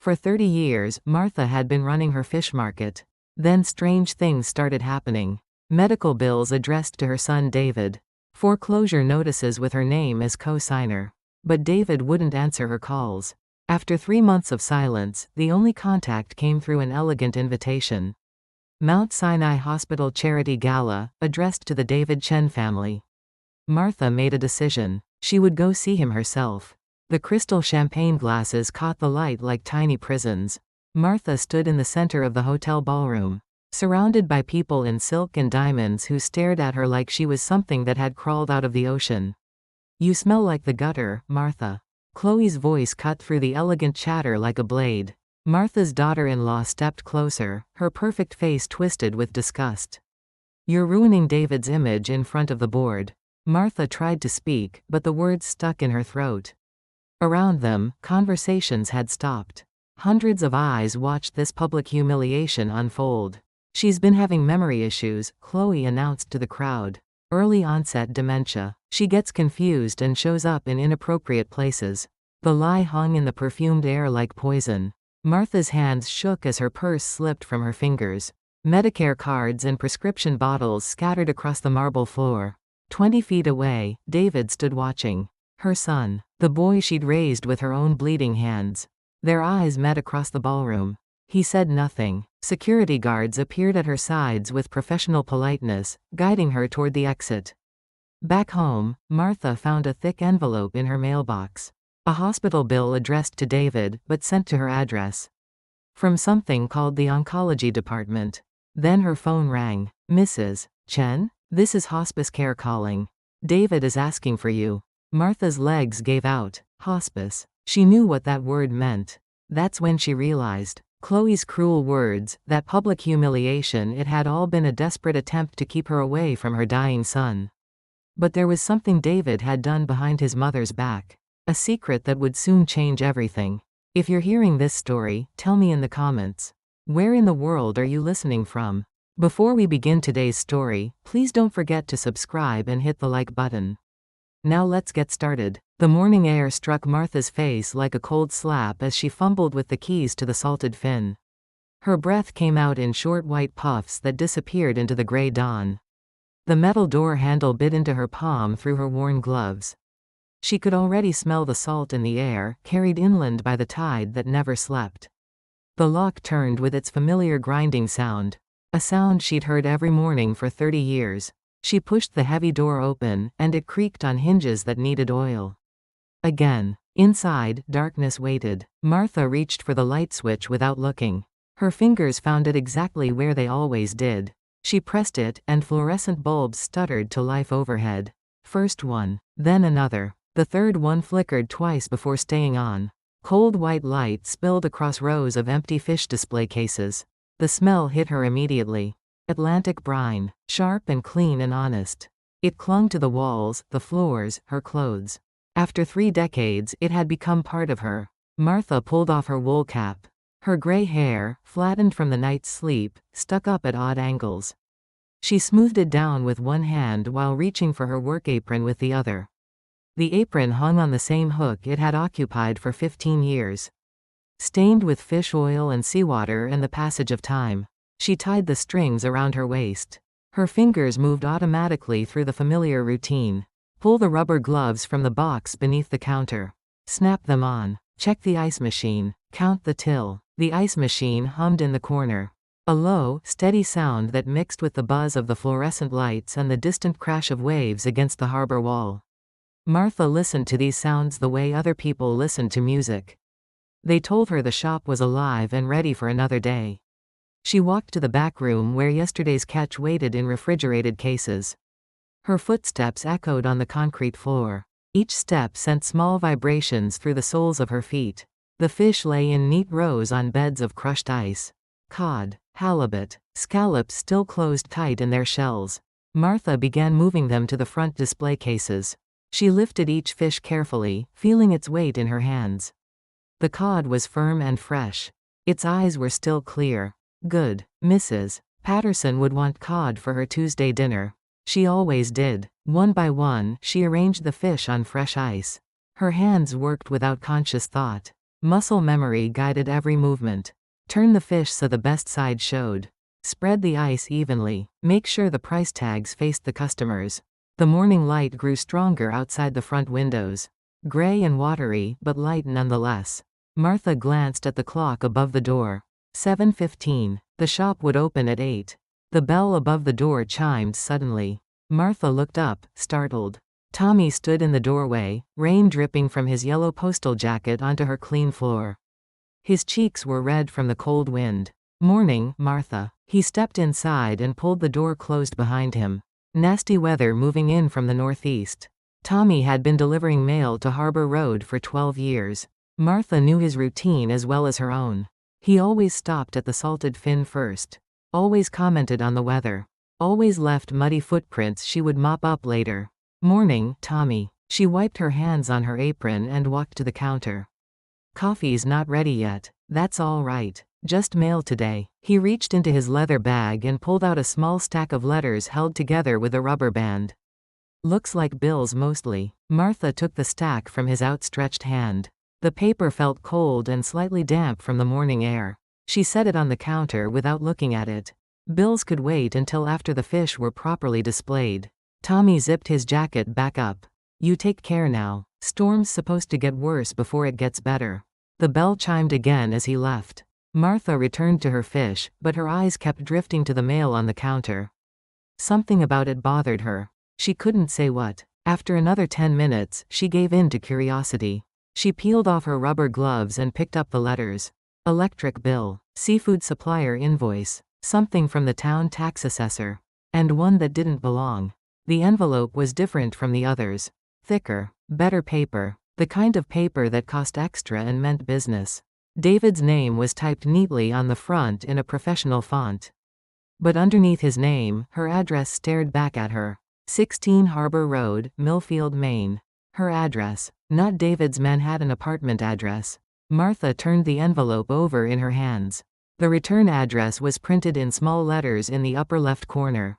For 30 years, Martha had been running her fish market. Then strange things started happening. Medical bills addressed to her son David. Foreclosure notices with her name as co-signer. But David wouldn't answer her calls. After 3 months of silence, the only contact came through an elegant invitation. Mount Sinai Hospital Charity Gala, addressed to the David Chen family. Martha made a decision. She would go see him herself. The crystal champagne glasses caught the light like tiny prisons. Martha stood in the center of the hotel ballroom, surrounded by people in silk and diamonds who stared at her like she was something that had crawled out of the ocean. "You smell like the gutter, Martha." Chloe's voice cut through the elegant chatter like a blade. Martha's daughter-in-law stepped closer, her perfect face twisted with disgust. "You're ruining David's image in front of the board." Martha tried to speak, but the words stuck in her throat. Around them, conversations had stopped. Hundreds of eyes watched this public humiliation unfold. "She's been having memory issues," Chloe announced to the crowd. "Early onset dementia. She gets confused and shows up in inappropriate places." The lie hung in the perfumed air like poison. Martha's hands shook as her purse slipped from her fingers. Medicare cards and prescription bottles scattered across the marble floor. 20 feet away, David stood watching. Her son, the boy she'd raised with her own bleeding hands. Their eyes met across the ballroom. He said nothing. Security guards appeared at her sides with professional politeness, guiding her toward the exit. Back home, Martha found a thick envelope in her mailbox. A hospital bill addressed to David, but sent to her address. From something called the oncology department. Then her phone rang. "Mrs. Chen? This is hospice care calling. David is asking for you." Martha's legs gave out. Hospice. She knew what that word meant. That's when she realized. Chloe's cruel words, that public humiliation, it had all been a desperate attempt to keep her away from her dying son. But there was something David had done behind his mother's back. A secret that would soon change everything. If you're hearing this story, tell me in the comments. Where in the world are you listening from? Before we begin today's story, please don't forget to subscribe and hit the like button. Now let's get started. The morning air struck Martha's face like a cold slap as she fumbled with the keys to the salted fin. Her breath came out in short white puffs that disappeared into the gray dawn. The metal door handle bit into her palm through her worn gloves. She could already smell the salt in the air, carried inland by the tide that never slept. The lock turned with its familiar grinding sound. A sound she'd heard every morning for 30 years. She pushed the heavy door open, and it creaked on hinges that needed oil. Again. Inside, darkness waited. Martha reached for the light switch without looking. Her fingers found it exactly where they always did. She pressed it, and fluorescent bulbs stuttered to life overhead. First one, then another. The third one flickered twice before staying on. Cold white light spilled across rows of empty fish display cases. The smell hit her immediately. Atlantic brine, sharp and clean and honest. It clung to the walls, the floors, her clothes. After 3 decades, it had become part of her. Martha pulled off her wool cap. Her gray hair, flattened from the night's sleep, stuck up at odd angles. She smoothed it down with one hand while reaching for her work apron with the other. The apron hung on the same hook it had occupied for 15 years. Stained with fish oil and seawater and the passage of time. She tied the strings around her waist. Her fingers moved automatically through the familiar routine. Pull the rubber gloves from the box beneath the counter. Snap them on. Check the ice machine. Count the till. The ice machine hummed in the corner. A low, steady sound that mixed with the buzz of the fluorescent lights and the distant crash of waves against the harbor wall. Martha listened to these sounds the way other people listened to music. They told her the shop was alive and ready for another day. She walked to the back room where yesterday's catch waited in refrigerated cases. Her footsteps echoed on the concrete floor. Each step sent small vibrations through the soles of her feet. The fish lay in neat rows on beds of crushed ice. Cod, halibut, scallops still closed tight in their shells. Martha began moving them to the front display cases. She lifted each fish carefully, feeling its weight in her hands. The cod was firm and fresh. Its eyes were still clear. Good. Mrs. Patterson would want cod for her Tuesday dinner. She always did. One by one, she arranged the fish on fresh ice. Her hands worked without conscious thought. Muscle memory guided every movement. Turn the fish so the best side showed. Spread the ice evenly. Make sure the price tags faced the customers. The morning light grew stronger outside the front windows. Gray and watery, but light nonetheless. Martha glanced at the clock above the door. 7:15. The shop would open at 8. The bell above the door chimed suddenly. Martha looked up, startled. Tommy stood in the doorway, rain dripping from his yellow postal jacket onto her clean floor. His cheeks were red from the cold wind. "Morning, Martha." He stepped inside and pulled the door closed behind him. Nasty weather moving in from the northeast. Tommy had been delivering mail to Harbor Road for 12 years. Martha knew his routine as well as her own. He always stopped at the Salted Fin first. Always commented on the weather. Always left muddy footprints she would mop up later. "Morning, Tommy." She wiped her hands on her apron and walked to the counter. "Coffee's not ready yet." "That's all right. Just mail today." He reached into his leather bag and pulled out a small stack of letters held together with a rubber band. "Looks like bills mostly." Martha took the stack from his outstretched hand. The paper felt cold and slightly damp from the morning air. She set it on the counter without looking at it. Bills could wait until after the fish were properly displayed. Tommy zipped his jacket back up. "You take care now. Storm's supposed to get worse before it gets better." The bell chimed again as he left. Martha returned to her fish, but her eyes kept drifting to the mail on the counter. Something about it bothered her. She couldn't say what. After another 10 minutes, she gave in to curiosity. She peeled off her rubber gloves and picked up the letters. Electric bill, seafood supplier invoice, something from the town tax assessor, and one that didn't belong. The envelope was different from the others. Thicker, better paper, the kind of paper that cost extra and meant business. David's name was typed neatly on the front in a professional font. But underneath his name, her address stared back at her. 16 Harbor Road, Millfield, Maine. Her address, not David's Manhattan apartment address. Martha turned the envelope over in her hands. The return address was printed in small letters in the upper left corner.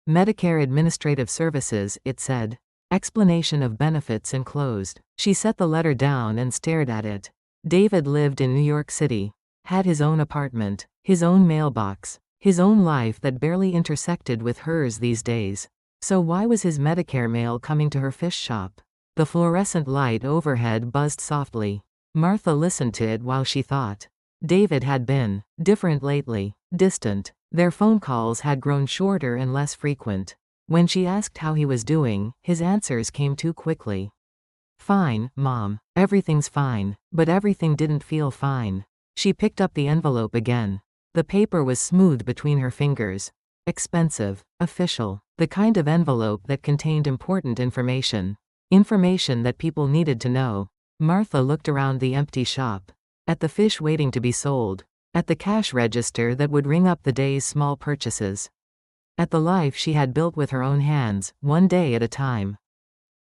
Medicare Administrative Services, it said. Explanation of benefits enclosed. She set the letter down and stared at it. David lived in New York City. Had his own apartment, his own mailbox, his own life that barely intersected with hers these days. So why was his Medicare mail coming to her fish shop? The fluorescent light overhead buzzed softly. Martha listened to it while she thought. David had been different lately, distant. Their phone calls had grown shorter and less frequent. When she asked how he was doing, his answers came too quickly. "Fine, Mom. Everything's fine." But everything didn't feel fine. She picked up the envelope again. The paper was smooth between her fingers. Expensive, official, the kind of envelope that contained important information. Information that people needed to know. Martha looked around the empty shop. At the fish waiting to be sold. At the cash register that would ring up the day's small purchases. At the life she had built with her own hands, one day at a time.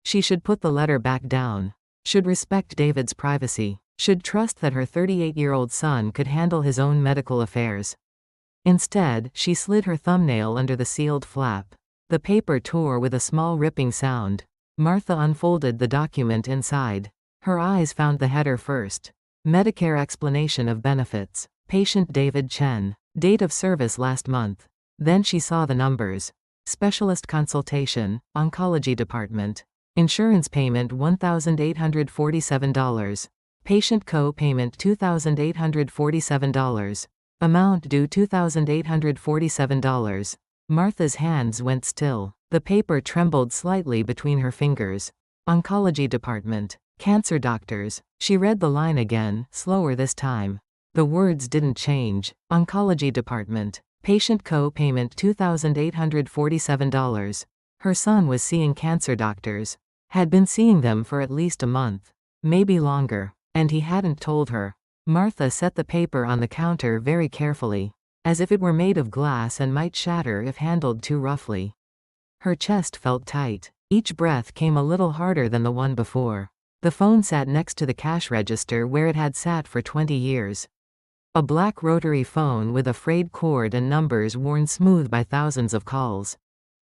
She should put the letter back down. Should respect David's privacy. Should trust that her 38-year-old son could handle his own medical affairs. Instead, she slid her thumbnail under the sealed flap. The paper tore with a small ripping sound. Martha unfolded the document inside. Her eyes found the header first. Medicare explanation of benefits. Patient David Chen. Date of service last month. Then she saw the numbers. Specialist consultation, oncology department. Insurance payment $1,847. Patient co-payment $2,847. Amount due $2,847. Martha's hands went still. The paper trembled slightly between her fingers. Oncology department. Cancer doctors. She read the line again, slower this time. The words didn't change. Oncology department. Patient co-payment $2,847. Her son was seeing cancer doctors. Had been seeing them for at least a month. Maybe longer. And he hadn't told her. Martha set the paper on the counter very carefully. As if it were made of glass and might shatter if handled too roughly. Her chest felt tight. Each breath came a little harder than the one before. The phone sat next to the cash register where it had sat for 20 years. A black rotary phone with a frayed cord and numbers worn smooth by thousands of calls.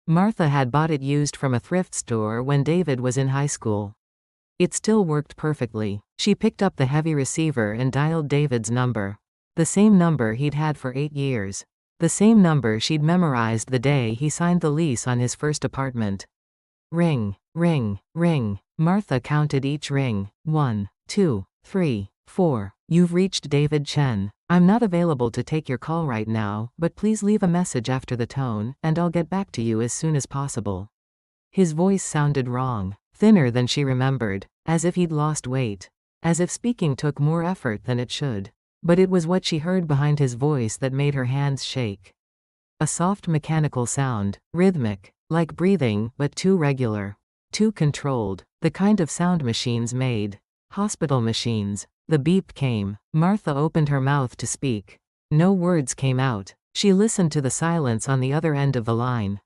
Martha had bought it used from a thrift store when David was in high school. It still worked perfectly. She picked up the heavy receiver and dialed David's number. The same number he'd had for 8 years. The same number she'd memorized the day he signed the lease on his first apartment. Ring, ring, ring. Martha counted each ring. 1, 2, 3, 4. You've reached David Chen. I'm not available to take your call right now, but please leave a message after the tone, and I'll get back to you as soon as possible. His voice sounded wrong, thinner than she remembered, as if he'd lost weight, as if speaking took more effort than it should. But it was what she heard behind his voice that made her hands shake. A soft mechanical sound, rhythmic, like breathing, but too regular, too controlled, the kind of sound machines made. Hospital machines. The beep came. Martha opened her mouth to speak. No words came out. She listened to the silence on the other end of the line.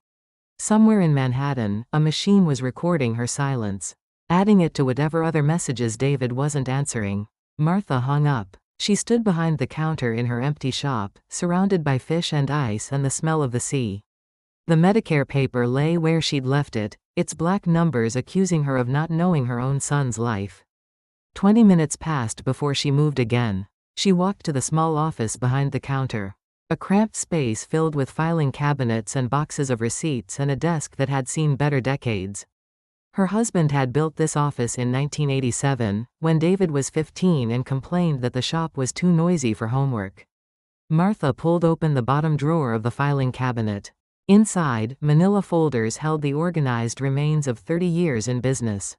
Somewhere in Manhattan, a machine was recording her silence, adding it to whatever other messages David wasn't answering. Martha hung up. She stood behind the counter in her empty shop, surrounded by fish and ice and the smell of the sea. The Medicare paper lay where she'd left it, its black numbers accusing her of not knowing her own son's life. 20 minutes passed before she moved again. She walked to the small office behind the counter. A cramped space filled with filing cabinets and boxes of receipts and a desk that had seen better decades. Her husband had built this office in 1987, when David was 15 and complained that the shop was too noisy for homework. Martha pulled open the bottom drawer of the filing cabinet. Inside, manila folders held the organized remains of 30 years in business.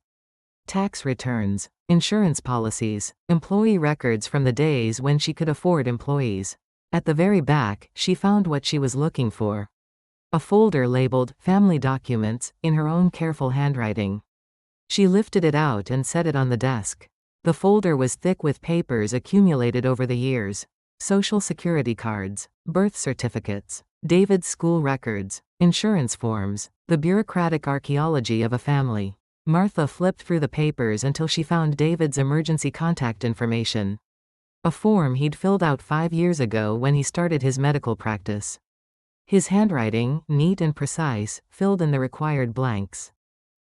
Tax returns, insurance policies, employee records from the days when she could afford employees. At the very back, she found what she was looking for. A folder labeled Family Documents, in her own careful handwriting. She lifted it out and set it on the desk. The folder was thick with papers accumulated over the years. Social security cards, birth certificates, David's school records, insurance forms, the bureaucratic archaeology of a family. Martha flipped through the papers until she found David's emergency contact information. A form he'd filled out 5 years ago when he started his medical practice. His handwriting, neat and precise, filled in the required blanks.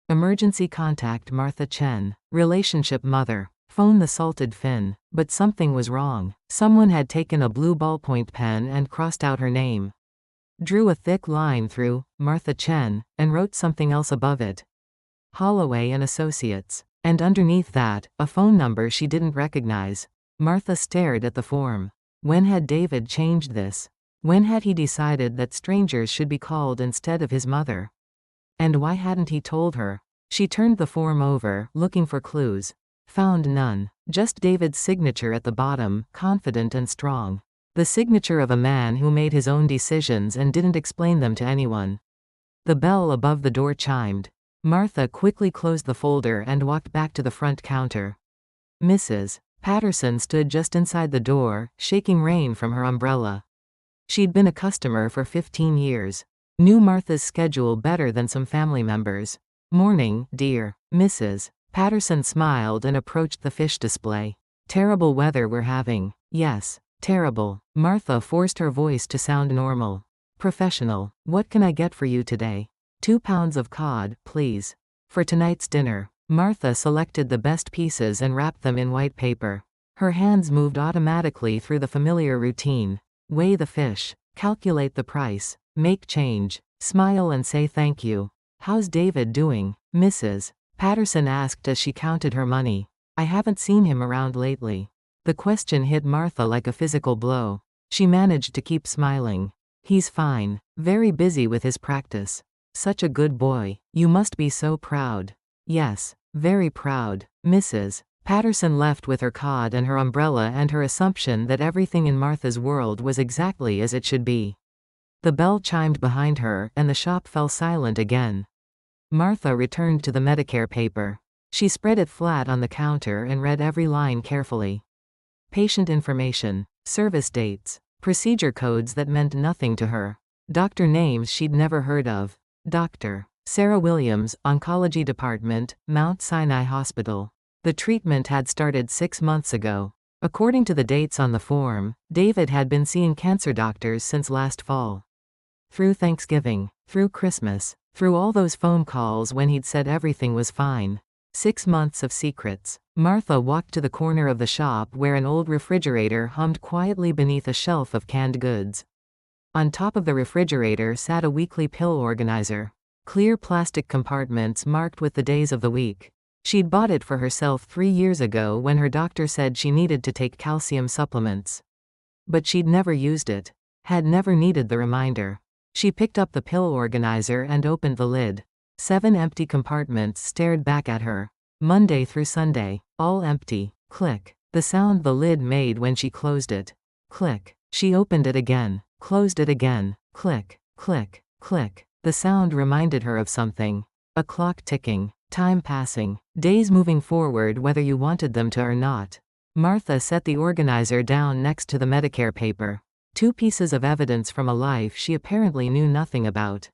Emergency contact Martha Chen. Relationship mother. Phone the salted fin. But something was wrong. Someone had taken a blue ballpoint pen and crossed out her name. Drew a thick line through Martha Chen, and wrote something else above it. Holloway and Associates. And underneath that, a phone number she didn't recognize. Martha stared at the form. When had David changed this? When had he decided that strangers should be called instead of his mother? And why hadn't he told her? She turned the form over, looking for clues. Found none. Just David's signature at the bottom, confident and strong. The signature of a man who made his own decisions and didn't explain them to anyone. The bell above the door chimed. Martha quickly closed the folder and walked back to the front counter. Mrs. Patterson stood just inside the door, shaking rain from her umbrella. She'd been a customer for 15 years. Knew Martha's schedule better than some family members. Morning, dear. Mrs. Patterson smiled and approached the fish display. Terrible weather we're having. Yes, terrible. Martha forced her voice to sound normal. Professional. What can I get for you today? 2 pounds of cod, please. For tonight's dinner. Martha selected the best pieces and wrapped them in white paper. Her hands moved automatically through the familiar routine. Weigh the fish. Calculate the price. Make change. Smile and say thank you. How's David doing? Mrs. Patterson asked as she counted her money. I haven't seen him around lately. The question hit Martha like a physical blow. She managed to keep smiling. He's fine. Very busy with his practice. Such a good boy. You must be so proud. Yes, very proud. Mrs. Patterson left with her cod and her umbrella and her assumption that everything in Martha's world was exactly as it should be. The bell chimed behind her, and the shop fell silent again. Martha returned to the Medicare paper. She spread it flat on the counter and read every line carefully. Patient information, service dates, procedure codes that meant nothing to her, doctor names she'd never heard of. Dr. Sarah Williams, Oncology Department, Mount Sinai Hospital. The treatment had started 6 months ago. According to the dates on the form, David had been seeing cancer doctors since last fall. Through Thanksgiving, through Christmas, through all those phone calls when he'd said everything was fine. 6 months of secrets. Martha walked to the corner of the shop where an old refrigerator hummed quietly beneath a shelf of canned goods. On top of the refrigerator sat a weekly pill organizer. Clear plastic compartments marked with the days of the week. She'd bought it for herself 3 years ago when her doctor said she needed to take calcium supplements. But she'd never used it. Had never needed the reminder. She picked up the pill organizer and opened the lid. 7 empty compartments stared back at her. Monday through Sunday. All empty. Click. The sound the lid made when she closed it. Click. She opened it again. Closed it again. Click. Click. Click. The sound reminded her of something. A clock ticking. Time passing. Days moving forward whether you wanted them to or not. Martha set the organizer down next to the Medicare paper. 2 pieces of evidence from a life she apparently knew nothing about.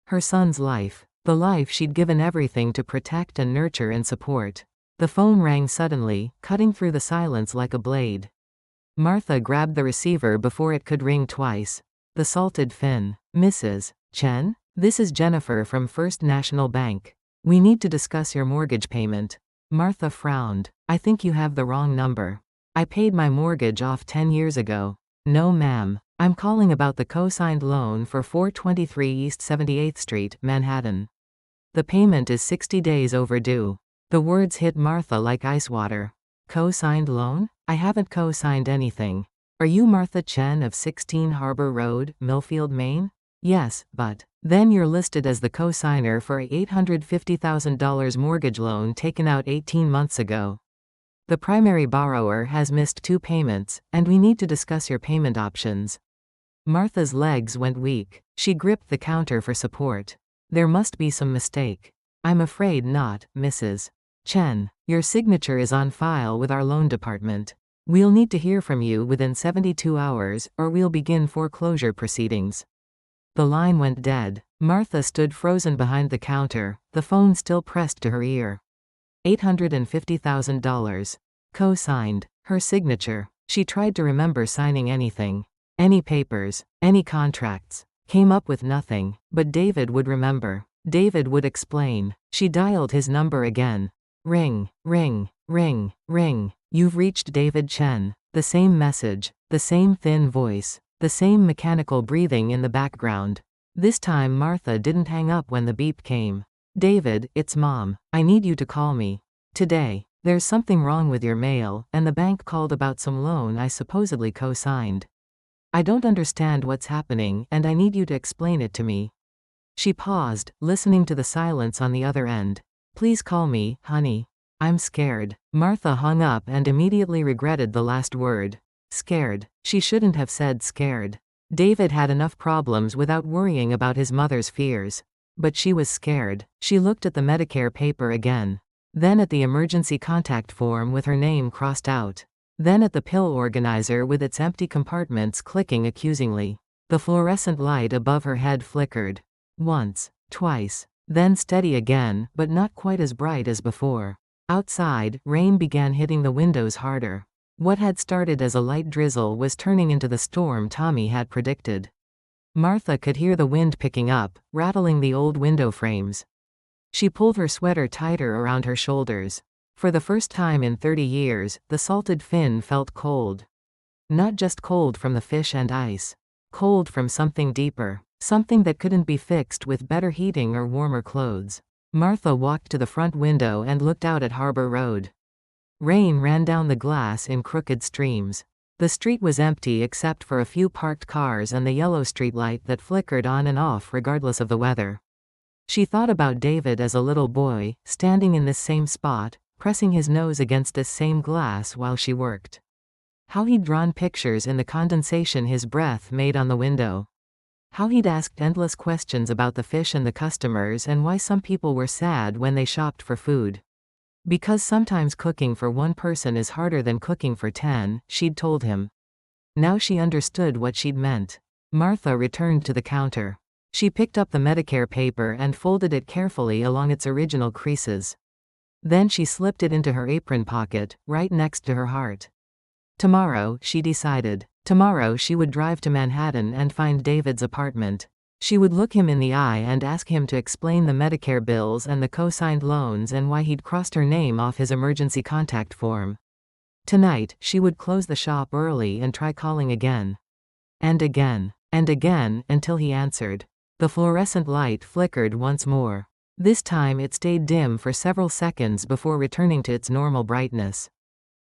Her son's life. The life she'd given everything to protect and nurture and support. The phone rang suddenly, cutting through the silence like a blade. Martha grabbed the receiver before it could ring twice. The salted fin. Mrs. Chen? This is Jennifer from First National Bank. We need to discuss your mortgage payment. Martha frowned. I think you have the wrong number. I paid my mortgage off 10 years ago. No ma'am. I'm calling about the co-signed loan for 423 East 78th Street, Manhattan. The payment is 60 days overdue. The words hit Martha like ice water. Co-signed loan? I haven't co-signed anything. Are you Martha Chen of 16 Harbor Road, Millfield, Maine? Yes, but then you're listed as the co-signer for a $850,000 mortgage loan taken out 18 months ago. The primary borrower has missed 2 payments, and we need to discuss your payment options. Martha's legs went weak. She gripped the counter for support. There must be some mistake. I'm afraid not, Mrs. Chen. Your signature is on file with our loan department. We'll need to hear from you within 72 hours, or we'll begin foreclosure proceedings. The line went dead. Martha stood frozen behind the counter, the phone still pressed to her ear. $850,000. Co-signed. Her signature. She tried to remember signing anything. Any papers. Any contracts. Came up with nothing. But David would remember. David would explain. She dialed his number again. Ring. Ring. Ring. Ring. You've reached David Chen. The same message. The same thin voice. The same mechanical breathing in the background. This time Martha didn't hang up when the beep came. David, it's Mom. I need you to call me. Today. There's something wrong with your mail, and the bank called about some loan I supposedly co-signed. I don't understand what's happening, and I need you to explain it to me. She paused, listening to the silence on the other end. Please call me, honey. I'm scared. Martha hung up and immediately regretted the last word. Scared. She shouldn't have said scared. David had enough problems without worrying about his mother's fears. But she was scared. She looked at the Medicare paper again. Then at the emergency contact form with her name crossed out. Then at the pill organizer with its empty compartments clicking accusingly. The fluorescent light above her head flickered. Once. Twice. Then steady again, but not quite as bright as before. Outside, rain began hitting the windows harder. What had started as a light drizzle was turning into the storm Tommy had predicted. Martha could hear the wind picking up, rattling the old window frames. She pulled her sweater tighter around her shoulders. For the first time in 30 years, the salted fin felt cold. Not just cold from the fish and ice. Cold from something deeper. Something that couldn't be fixed with better heating or warmer clothes. Martha walked to the front window and looked out at Harbor Road. Rain ran down the glass in crooked streams. The street was empty except for a few parked cars and the yellow streetlight that flickered on and off regardless of the weather. She thought about David as a little boy, standing in this same spot, pressing his nose against this same glass while she worked. How he'd drawn pictures in the condensation his breath made on the window. How he'd asked endless questions about the fish and the customers and why some people were sad when they shopped for food. Because sometimes cooking for one person is harder than cooking for 10, she'd told him. Now she understood what she'd meant. Martha returned to the counter. She picked up the Medicare paper and folded it carefully along its original creases. Then she slipped it into her apron pocket, right next to her heart. Tomorrow, she decided. Tomorrow she would drive to Manhattan and find David's apartment. She would look him in the eye and ask him to explain the Medicare bills and the co-signed loans and why he'd crossed her name off his emergency contact form. Tonight, she would close the shop early and try calling again. And again. And again, until he answered. The fluorescent light flickered once more. This time it stayed dim for several seconds before returning to its normal brightness.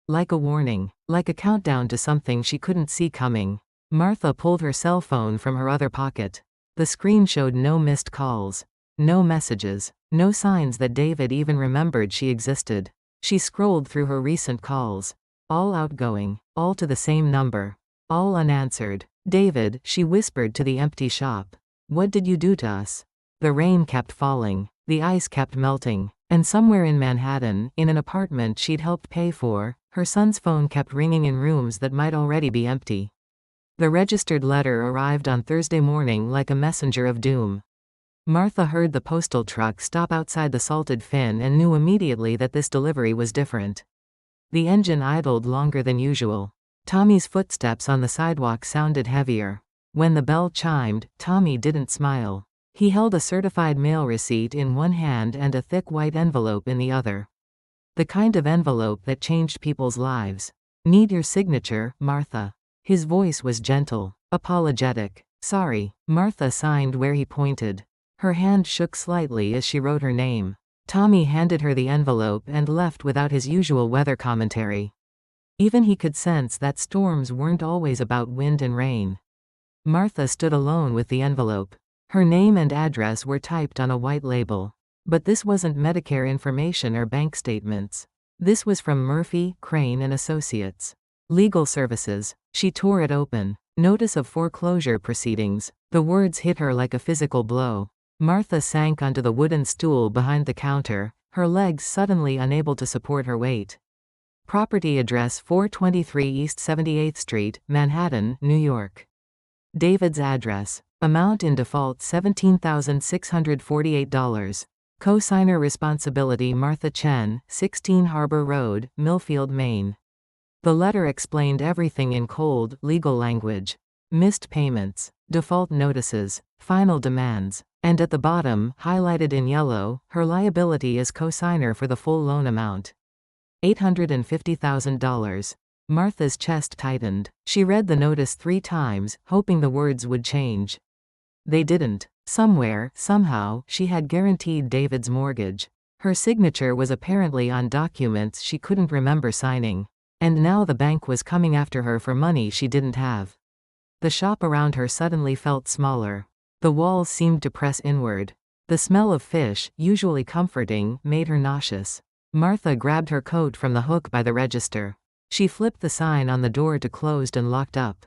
Like a warning. Like a countdown to something she couldn't see coming. Martha pulled her cell phone from her other pocket. The screen showed no missed calls. No messages. No signs that David even remembered she existed. She scrolled through her recent calls. All outgoing. All to the same number. All unanswered. David, she whispered to the empty shop. What did you do to us? The rain kept falling. The ice kept melting. And somewhere in Manhattan, in an apartment she'd helped pay for, her son's phone kept ringing in rooms that might already be empty. The registered letter arrived on Thursday morning like a messenger of doom. Martha heard the postal truck stop outside the Salted Fin and knew immediately that this delivery was different. The engine idled longer than usual. Tommy's footsteps on the sidewalk sounded heavier. When the bell chimed, Tommy didn't smile. He held a certified mail receipt in one hand and a thick white envelope in the other. The kind of envelope that changed people's lives. Need your signature, Martha. His voice was gentle, apologetic. Sorry. Martha signed where he pointed. Her hand shook slightly as she wrote her name. Tommy handed her the envelope and left without his usual weather commentary. Even he could sense that storms weren't always about wind and rain. Martha stood alone with the envelope. Her name and address were typed on a white label. But this wasn't Medicare information or bank statements. This was from Murphy, Crane and Associates. Legal services. She tore it open. Notice of foreclosure proceedings. The words hit her like a physical blow. Martha sank onto the wooden stool behind the counter, her legs suddenly unable to support her weight. Property address 423 East 78th Street, Manhattan, New York. David's address. Amount in default $17,648. Co-signer responsibility Martha Chen, 16 Harbor Road, Millfield, Maine. The letter explained everything in cold, legal language. Missed payments, default notices, final demands, and at the bottom, highlighted in yellow, her liability as co-signer for the full loan amount. $850,000. Martha's chest tightened. She read the notice 3 times, hoping the words would change. They didn't. Somewhere, somehow, she had guaranteed David's mortgage. Her signature was apparently on documents she couldn't remember signing. And now the bank was coming after her for money she didn't have. The shop around her suddenly felt smaller. The walls seemed to press inward. The smell of fish, usually comforting, made her nauseous. Martha grabbed her coat from the hook by the register. She flipped the sign on the door to closed and locked up.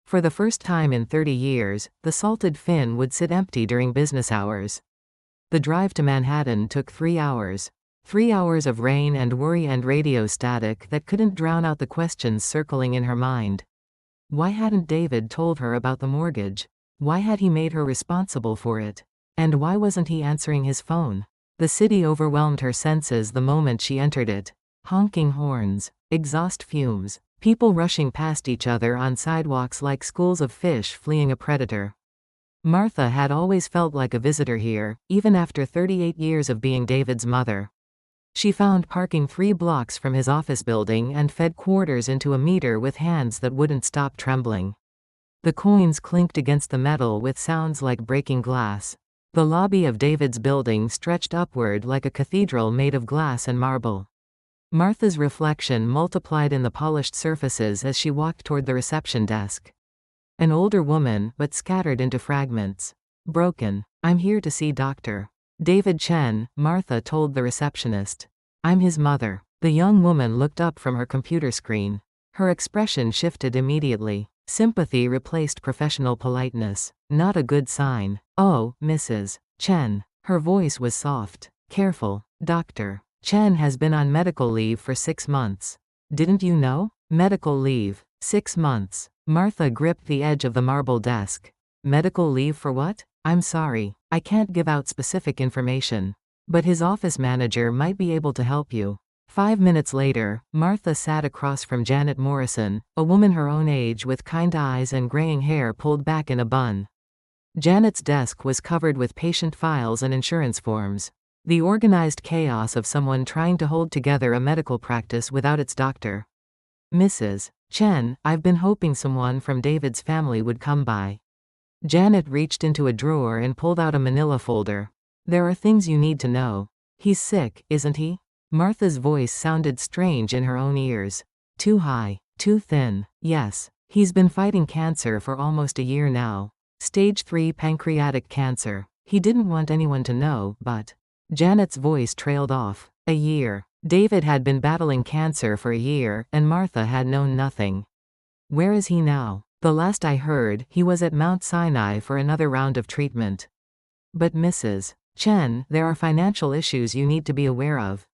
For the first time in 30 years, the Salted Fin would sit empty during business hours. The drive to Manhattan took 3 hours. 3 hours of rain and worry and radio static that couldn't drown out the questions circling in her mind. Why hadn't David told her about the mortgage? Why had he made her responsible for it? And why wasn't he answering his phone? The city overwhelmed her senses the moment she entered it. Honking horns, exhaust fumes, people rushing past each other on sidewalks like schools of fish fleeing a predator. Martha had always felt like a visitor here, even after 38 years of being David's mother. She found parking 3 blocks from his office building and fed quarters into a meter with hands that wouldn't stop trembling. The coins clinked against the metal with sounds like breaking glass. The lobby of David's building stretched upward like a cathedral made of glass and marble. Martha's reflection multiplied in the polished surfaces as she walked toward the reception desk. An older woman, but scattered into fragments. Broken. I'm here to see Dr. David Chen, Martha told the receptionist. I'm his mother. The young woman looked up from her computer screen. Her expression shifted immediately. Sympathy replaced professional politeness. Not a good sign. Oh, Mrs. Chen. Her voice was soft. Careful. Dr. Chen has been on medical leave for 6 months. Didn't you know? Medical leave. 6 months. Martha gripped the edge of the marble desk. Medical leave for what? I'm sorry. I can't give out specific information. But his office manager might be able to help you. 5 minutes later, Martha sat across from Janet Morrison, a woman her own age with kind eyes and graying hair pulled back in a bun. Janet's desk was covered with patient files and insurance forms. The organized chaos of someone trying to hold together a medical practice without its doctor. Mrs. Chen, I've been hoping someone from David's family would come by. Janet reached into a drawer and pulled out a manila folder. There are things you need to know. He's sick, isn't he? Martha's voice sounded strange in her own ears. Too high, too thin. Yes. He's been fighting cancer for almost a year now. Stage 3 pancreatic cancer. He didn't want anyone to know, but... Janet's voice trailed off. A year. David had been battling cancer for a year, and Martha had known nothing. Where is he now? The last I heard, he was at Mount Sinai for another round of treatment. But Mrs. Chen, there are financial issues you need to be aware of.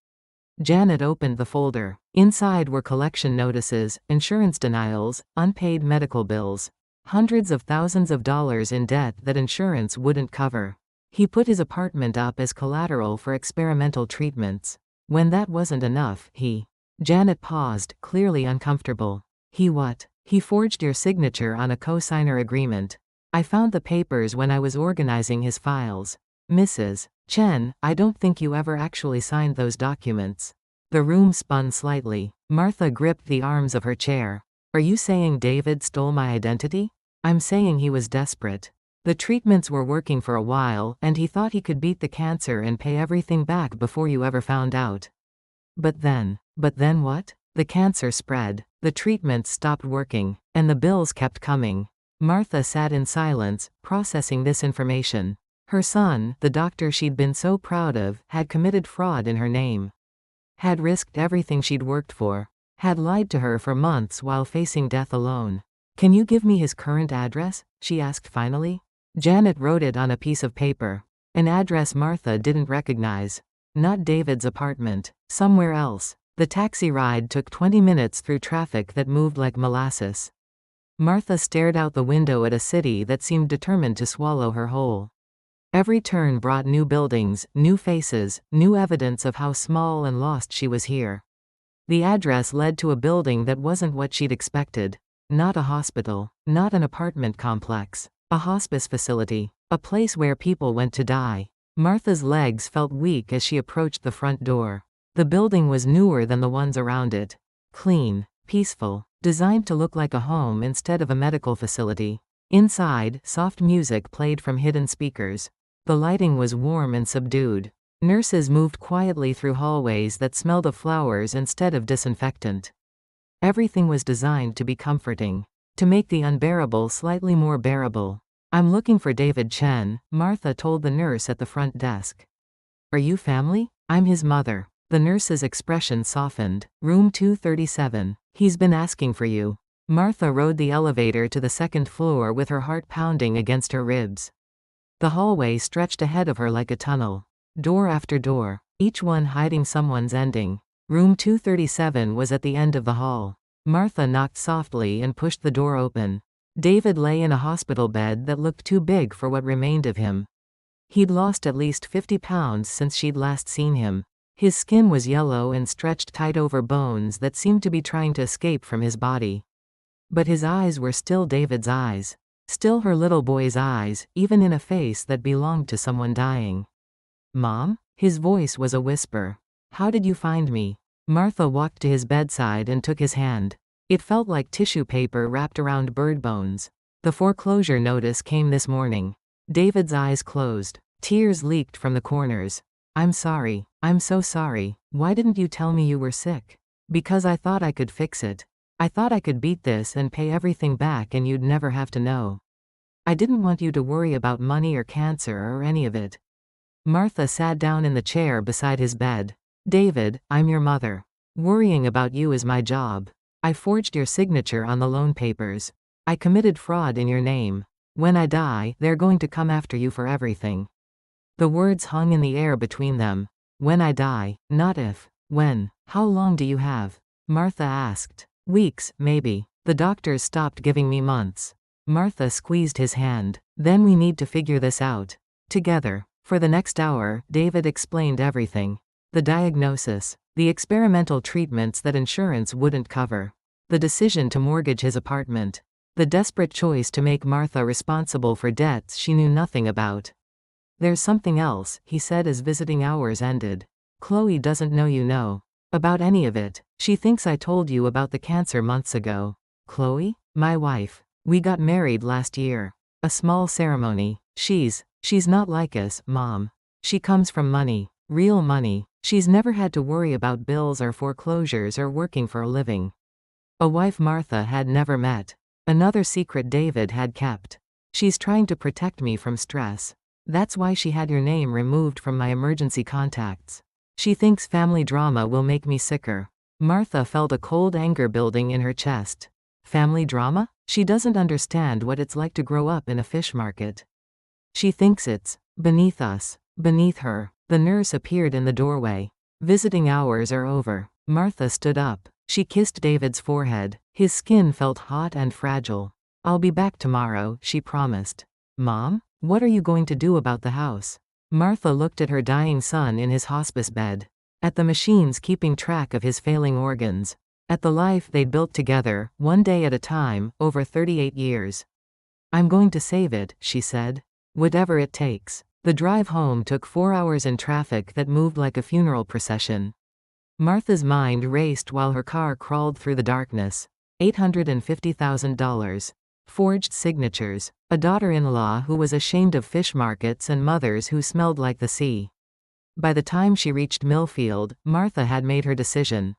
Janet opened the folder. Inside were collection notices, insurance denials, unpaid medical bills. Hundreds of thousands of dollars in debt that insurance wouldn't cover. He put his apartment up as collateral for experimental treatments. When that wasn't enough, Janet paused, clearly uncomfortable. He what? He forged your signature on a co-signer agreement. I found the papers when I was organizing his files. Mrs. Chen, I don't think you ever actually signed those documents. The room spun slightly. Martha gripped the arms of her chair. Are you saying David stole my identity? I'm saying he was desperate. The treatments were working for a while, and he thought he could beat the cancer and pay everything back before you ever found out. But then what? The cancer spread, the treatments stopped working, and the bills kept coming. Martha sat in silence, processing this information. Her son, the doctor she'd been so proud of, had committed fraud in her name. Had risked everything she'd worked for. Had lied to her for months while facing death alone. Can you give me his current address? She asked finally. Janet wrote it on a piece of paper. An address Martha didn't recognize. Not David's apartment. Somewhere else. The taxi ride took 20 minutes through traffic that moved like molasses. Martha stared out the window at a city that seemed determined to swallow her whole. Every turn brought new buildings, new faces, new evidence of how small and lost she was here. The address led to a building that wasn't what she'd expected. Not a hospital. Not an apartment complex. A hospice facility. A place where people went to die. Martha's legs felt weak as she approached the front door. The building was newer than the ones around it. Clean. Peaceful. Designed to look like a home instead of a medical facility. Inside, soft music played from hidden speakers. The lighting was warm and subdued. Nurses moved quietly through hallways that smelled of flowers instead of disinfectant. Everything was designed to be comforting. To make the unbearable slightly more bearable. I'm looking for David Chen, Martha told the nurse at the front desk. Are you family? I'm his mother. The nurse's expression softened. Room 237. He's been asking for you. Martha rode the elevator to the second floor with her heart pounding against her ribs. The hallway stretched ahead of her like a tunnel. Door after door, each one hiding someone's ending. Room 237 was at the end of the hall. Martha knocked softly and pushed the door open. David lay in a hospital bed that looked too big for what remained of him. He'd lost at least 50 pounds since she'd last seen him. His skin was yellow and stretched tight over bones that seemed to be trying to escape from his body. But his eyes were still David's eyes. Still her little boy's eyes, even in a face that belonged to someone dying. Mom? His voice was a whisper. How did you find me? Martha walked to his bedside and took his hand. It felt like tissue paper wrapped around bird bones. The foreclosure notice came this morning. David's eyes closed. Tears leaked from the corners. I'm sorry. I'm so sorry. Why didn't you tell me you were sick? Because I thought I could fix it. I thought I could beat this and pay everything back and you'd never have to know. I didn't want you to worry about money or cancer or any of it. Martha sat down in the chair beside his bed. David, I'm your mother. Worrying about you is my job. I forged your signature on the loan papers. I committed fraud in your name. When I die, they're going to come after you for everything. The words hung in the air between them. When I die, not if. When. How long do you have? Martha asked. Weeks, maybe. The doctors stopped giving me months. Martha squeezed his hand. Then we need to figure this out. Together. For the next hour, David explained everything. The diagnosis. The experimental treatments that insurance wouldn't cover. The decision to mortgage his apartment. The desperate choice to make Martha responsible for debts she knew nothing about. "There's something else," he said as visiting hours ended. "Chloe doesn't know you know about any of it. She thinks I told you about the cancer months ago." "Chloe? My wife. We got married last year. A small ceremony. She's not like us, Mom. She comes from money. Real money. She's never had to worry about bills or foreclosures or working for a living." A wife Martha had never met. Another secret David had kept. "She's trying to protect me from stress. That's why she had your name removed from my emergency contacts. She thinks family drama will make me sicker." Martha felt a cold anger building in her chest. Family drama? She doesn't understand what it's like to grow up in a fish market. She thinks it's beneath us, beneath her. The nurse appeared in the doorway. "Visiting hours are over." Martha stood up. She kissed David's forehead. His skin felt hot and fragile. "I'll be back tomorrow," she promised. "Mom? What are you going to do about the house?" Martha looked at her dying son in his hospice bed. At the machines keeping track of his failing organs. At the life they'd built together, one day at a time, over 38 years. "I'm going to save it," she said. "Whatever it takes." The drive home took 4 hours in traffic that moved like a funeral procession. Martha's mind raced while her car crawled through the darkness. $850,000. Forged signatures. A daughter-in-law who was ashamed of fish markets and mothers who smelled like the sea. By the time she reached Millfield, Martha had made her decision.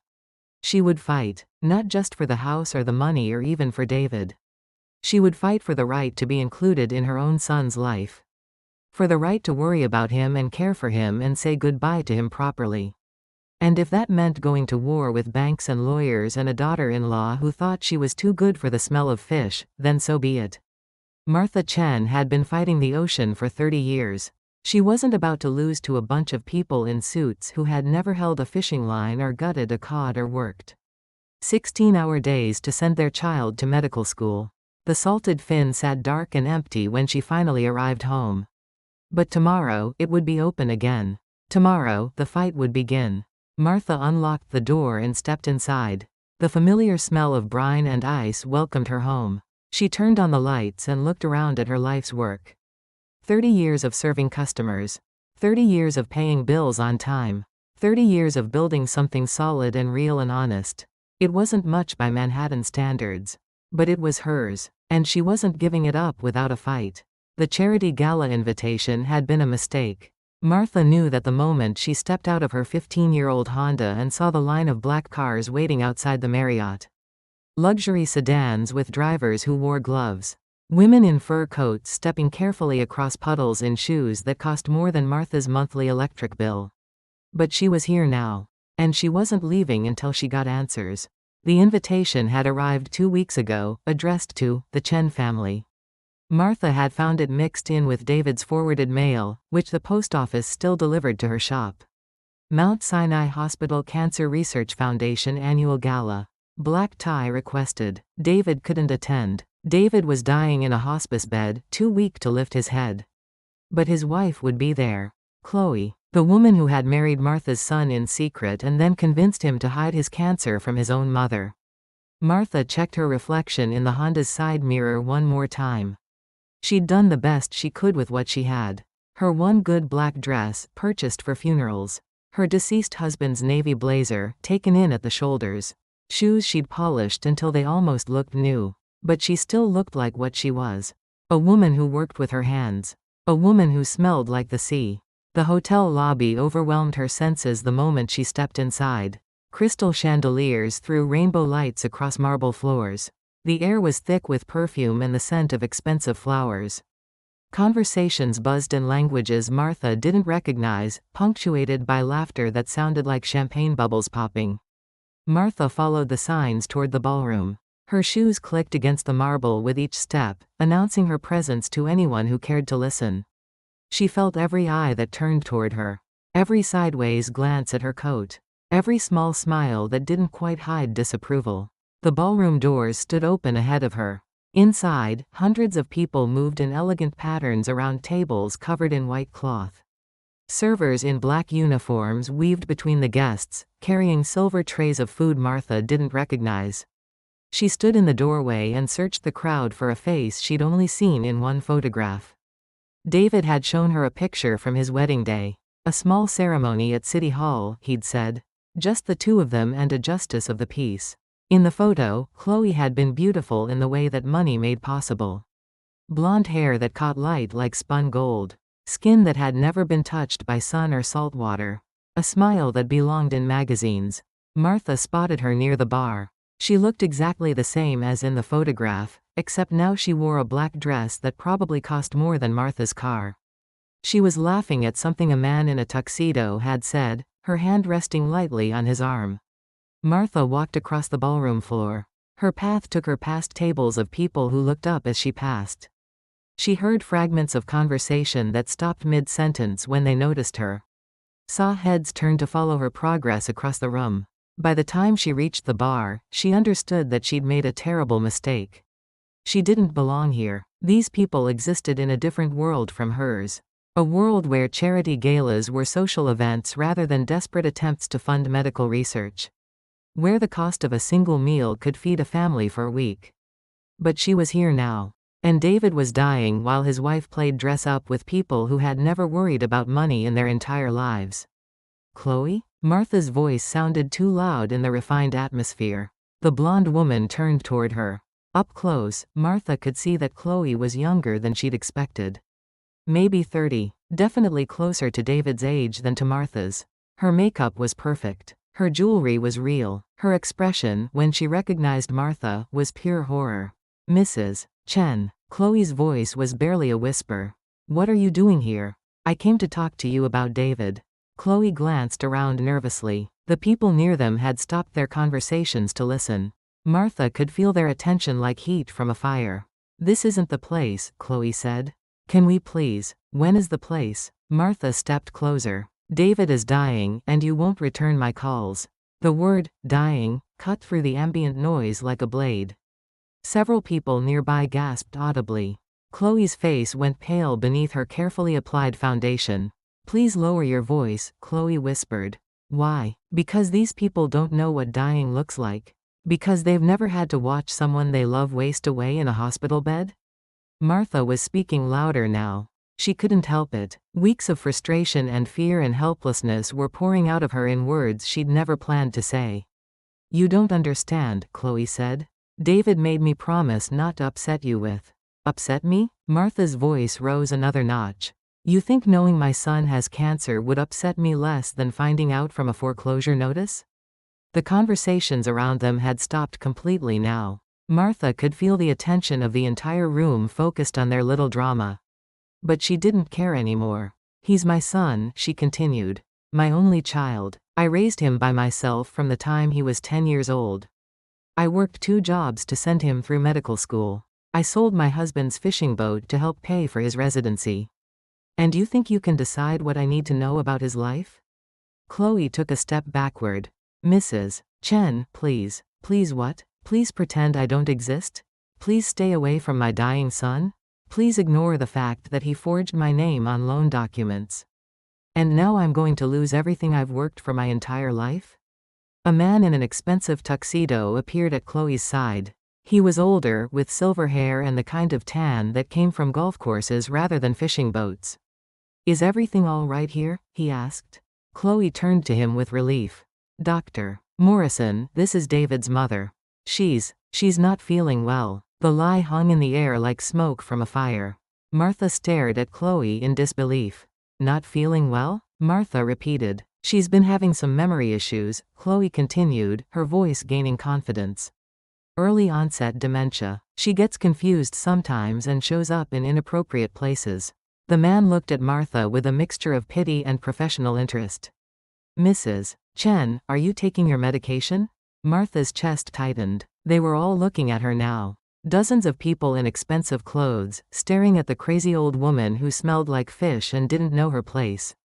She would fight, not just for the house or the money or even for David. She would fight for the right to be included in her own son's life. For the right to worry about him and care for him and say goodbye to him properly. And if that meant going to war with banks and lawyers and a daughter-in-law who thought she was too good for the smell of fish, then so be it. Martha Chen had been fighting the ocean for 30 years. She wasn't about to lose to a bunch of people in suits who had never held a fishing line or gutted a cod or worked 16-hour days to send their child to medical school. The salted fin sat dark and empty when she finally arrived home. But tomorrow, it would be open again. Tomorrow, the fight would begin. Martha unlocked the door and stepped inside. The familiar smell of brine and ice welcomed her home. She turned on the lights and looked around at her life's work. 30 years of serving customers. 30 years of paying bills on time. 30 years of building something solid and real and honest. It wasn't much by Manhattan standards. But it was hers. And she wasn't giving it up without a fight. The charity gala invitation had been a mistake. Martha knew that the moment she stepped out of her 15-year-old Honda and saw the line of black cars waiting outside the Marriott. Luxury sedans with drivers who wore gloves. Women in fur coats stepping carefully across puddles in shoes that cost more than Martha's monthly electric bill. But she was here now. And she wasn't leaving until she got answers. The invitation had arrived 2 weeks ago, addressed to the Chen family. Martha had found it mixed in with David's forwarded mail, which the post office still delivered to her shop. Mount Sinai Hospital Cancer Research Foundation Annual Gala. Black tie requested. David couldn't attend. David was dying in a hospice bed, too weak to lift his head. But his wife would be there. Chloe, the woman who had married Martha's son in secret and then convinced him to hide his cancer from his own mother. Martha checked her reflection in the Honda's side mirror one more time. She'd done the best she could with what she had. Her one good black dress, purchased for funerals. Her deceased husband's navy blazer, taken in at the shoulders. Shoes she'd polished until they almost looked new. But she still looked like what she was. A woman who worked with her hands. A woman who smelled like the sea. The hotel lobby overwhelmed her senses the moment she stepped inside. Crystal chandeliers threw rainbow lights across marble floors. The air was thick with perfume and the scent of expensive flowers. Conversations buzzed in languages Martha didn't recognize, punctuated by laughter that sounded like champagne bubbles popping. Martha followed the signs toward the ballroom. Her shoes clicked against the marble with each step, announcing her presence to anyone who cared to listen. She felt every eye that turned toward her. Every sideways glance at her coat. Every small smile that didn't quite hide disapproval. The ballroom doors stood open ahead of her. Inside, hundreds of people moved in elegant patterns around tables covered in white cloth. Servers in black uniforms weaved between the guests, carrying silver trays of food Martha didn't recognize. She stood in the doorway and searched the crowd for a face she'd only seen in one photograph. David had shown her a picture from his wedding day. A small ceremony at City Hall, he'd said. Just the two of them and a justice of the peace. In the photo, Chloe had been beautiful in the way that money made possible. Blonde hair that caught light like spun gold. Skin that had never been touched by sun or salt water. A smile that belonged in magazines. Martha spotted her near the bar. She looked exactly the same as in the photograph, except now she wore a black dress that probably cost more than Martha's car. She was laughing at something a man in a tuxedo had said, her hand resting lightly on his arm. Martha walked across the ballroom floor. Her path took her past tables of people who looked up as she passed. She heard fragments of conversation that stopped mid-sentence when they noticed her. Saw heads turn to follow her progress across the room. By the time she reached the bar, she understood that she'd made a terrible mistake. She didn't belong here. These people existed in a different world from hers. A world where charity galas were social events rather than desperate attempts to fund medical research. Where the cost of a single meal could feed a family for a week. But she was here now. And David was dying while his wife played dress up with people who had never worried about money in their entire lives. Chloe? Martha's voice sounded too loud in the refined atmosphere. The blonde woman turned toward her. Up close, Martha could see that Chloe was younger than she'd expected. Maybe 30, definitely closer to David's age than to Martha's. Her makeup was perfect. Her jewelry was real. Her expression, when she recognized Martha, was pure horror. Mrs. Chen. Chloe's voice was barely a whisper. What are you doing here? I came to talk to you about David. Chloe glanced around nervously. The people near them had stopped their conversations to listen. Martha could feel their attention like heat from a fire. This isn't the place, Chloe said. Can we please? When is the place? Martha stepped closer. David is dying, and you won't return my calls. The word, dying, cut through the ambient noise like a blade. Several people nearby gasped audibly. Chloe's face went pale beneath her carefully applied foundation. Please lower your voice, Chloe whispered. Why? Because these people don't know what dying looks like. Because they've never had to watch someone they love waste away in a hospital bed? Martha was speaking louder now. She couldn't help it. Weeks of frustration and fear and helplessness were pouring out of her in words she'd never planned to say. You don't understand, Chloe said. David made me promise not to upset you with. Upset me? Martha's voice rose another notch. You think knowing my son has cancer would upset me less than finding out from a foreclosure notice? The conversations around them had stopped completely now. Martha could feel the attention of the entire room focused on their little drama. But she didn't care anymore. He's my son, she continued. My only child. I raised him by myself from the time he was 10 years old. I worked 2 jobs to send him through medical school. I sold my husband's fishing boat to help pay for his residency. And you think you can decide what I need to know about his life? Chloe took a step backward. Mrs. Chen, please. Please what? Please pretend I don't exist? Please stay away from my dying son? Please ignore the fact that he forged my name on loan documents. And now I'm going to lose everything I've worked for my entire life? A man in an expensive tuxedo appeared at Chloe's side. He was older, with silver hair and the kind of tan that came from golf courses rather than fishing boats. Is everything all right here? He asked. Chloe turned to him with relief. Dr. Morrison, this is David's mother. She's not feeling well. The lie hung in the air like smoke from a fire. Martha stared at Chloe in disbelief. Not feeling well? Martha repeated. She's been having some memory issues, Chloe continued, her voice gaining confidence. Early onset dementia. She gets confused sometimes and shows up in inappropriate places. The man looked at Martha with a mixture of pity and professional interest. Mrs. Chen, are you taking your medication? Martha's chest tightened. They were all looking at her now. Dozens of people in expensive clothes, staring at the crazy old woman who smelled like fish and didn't know her place.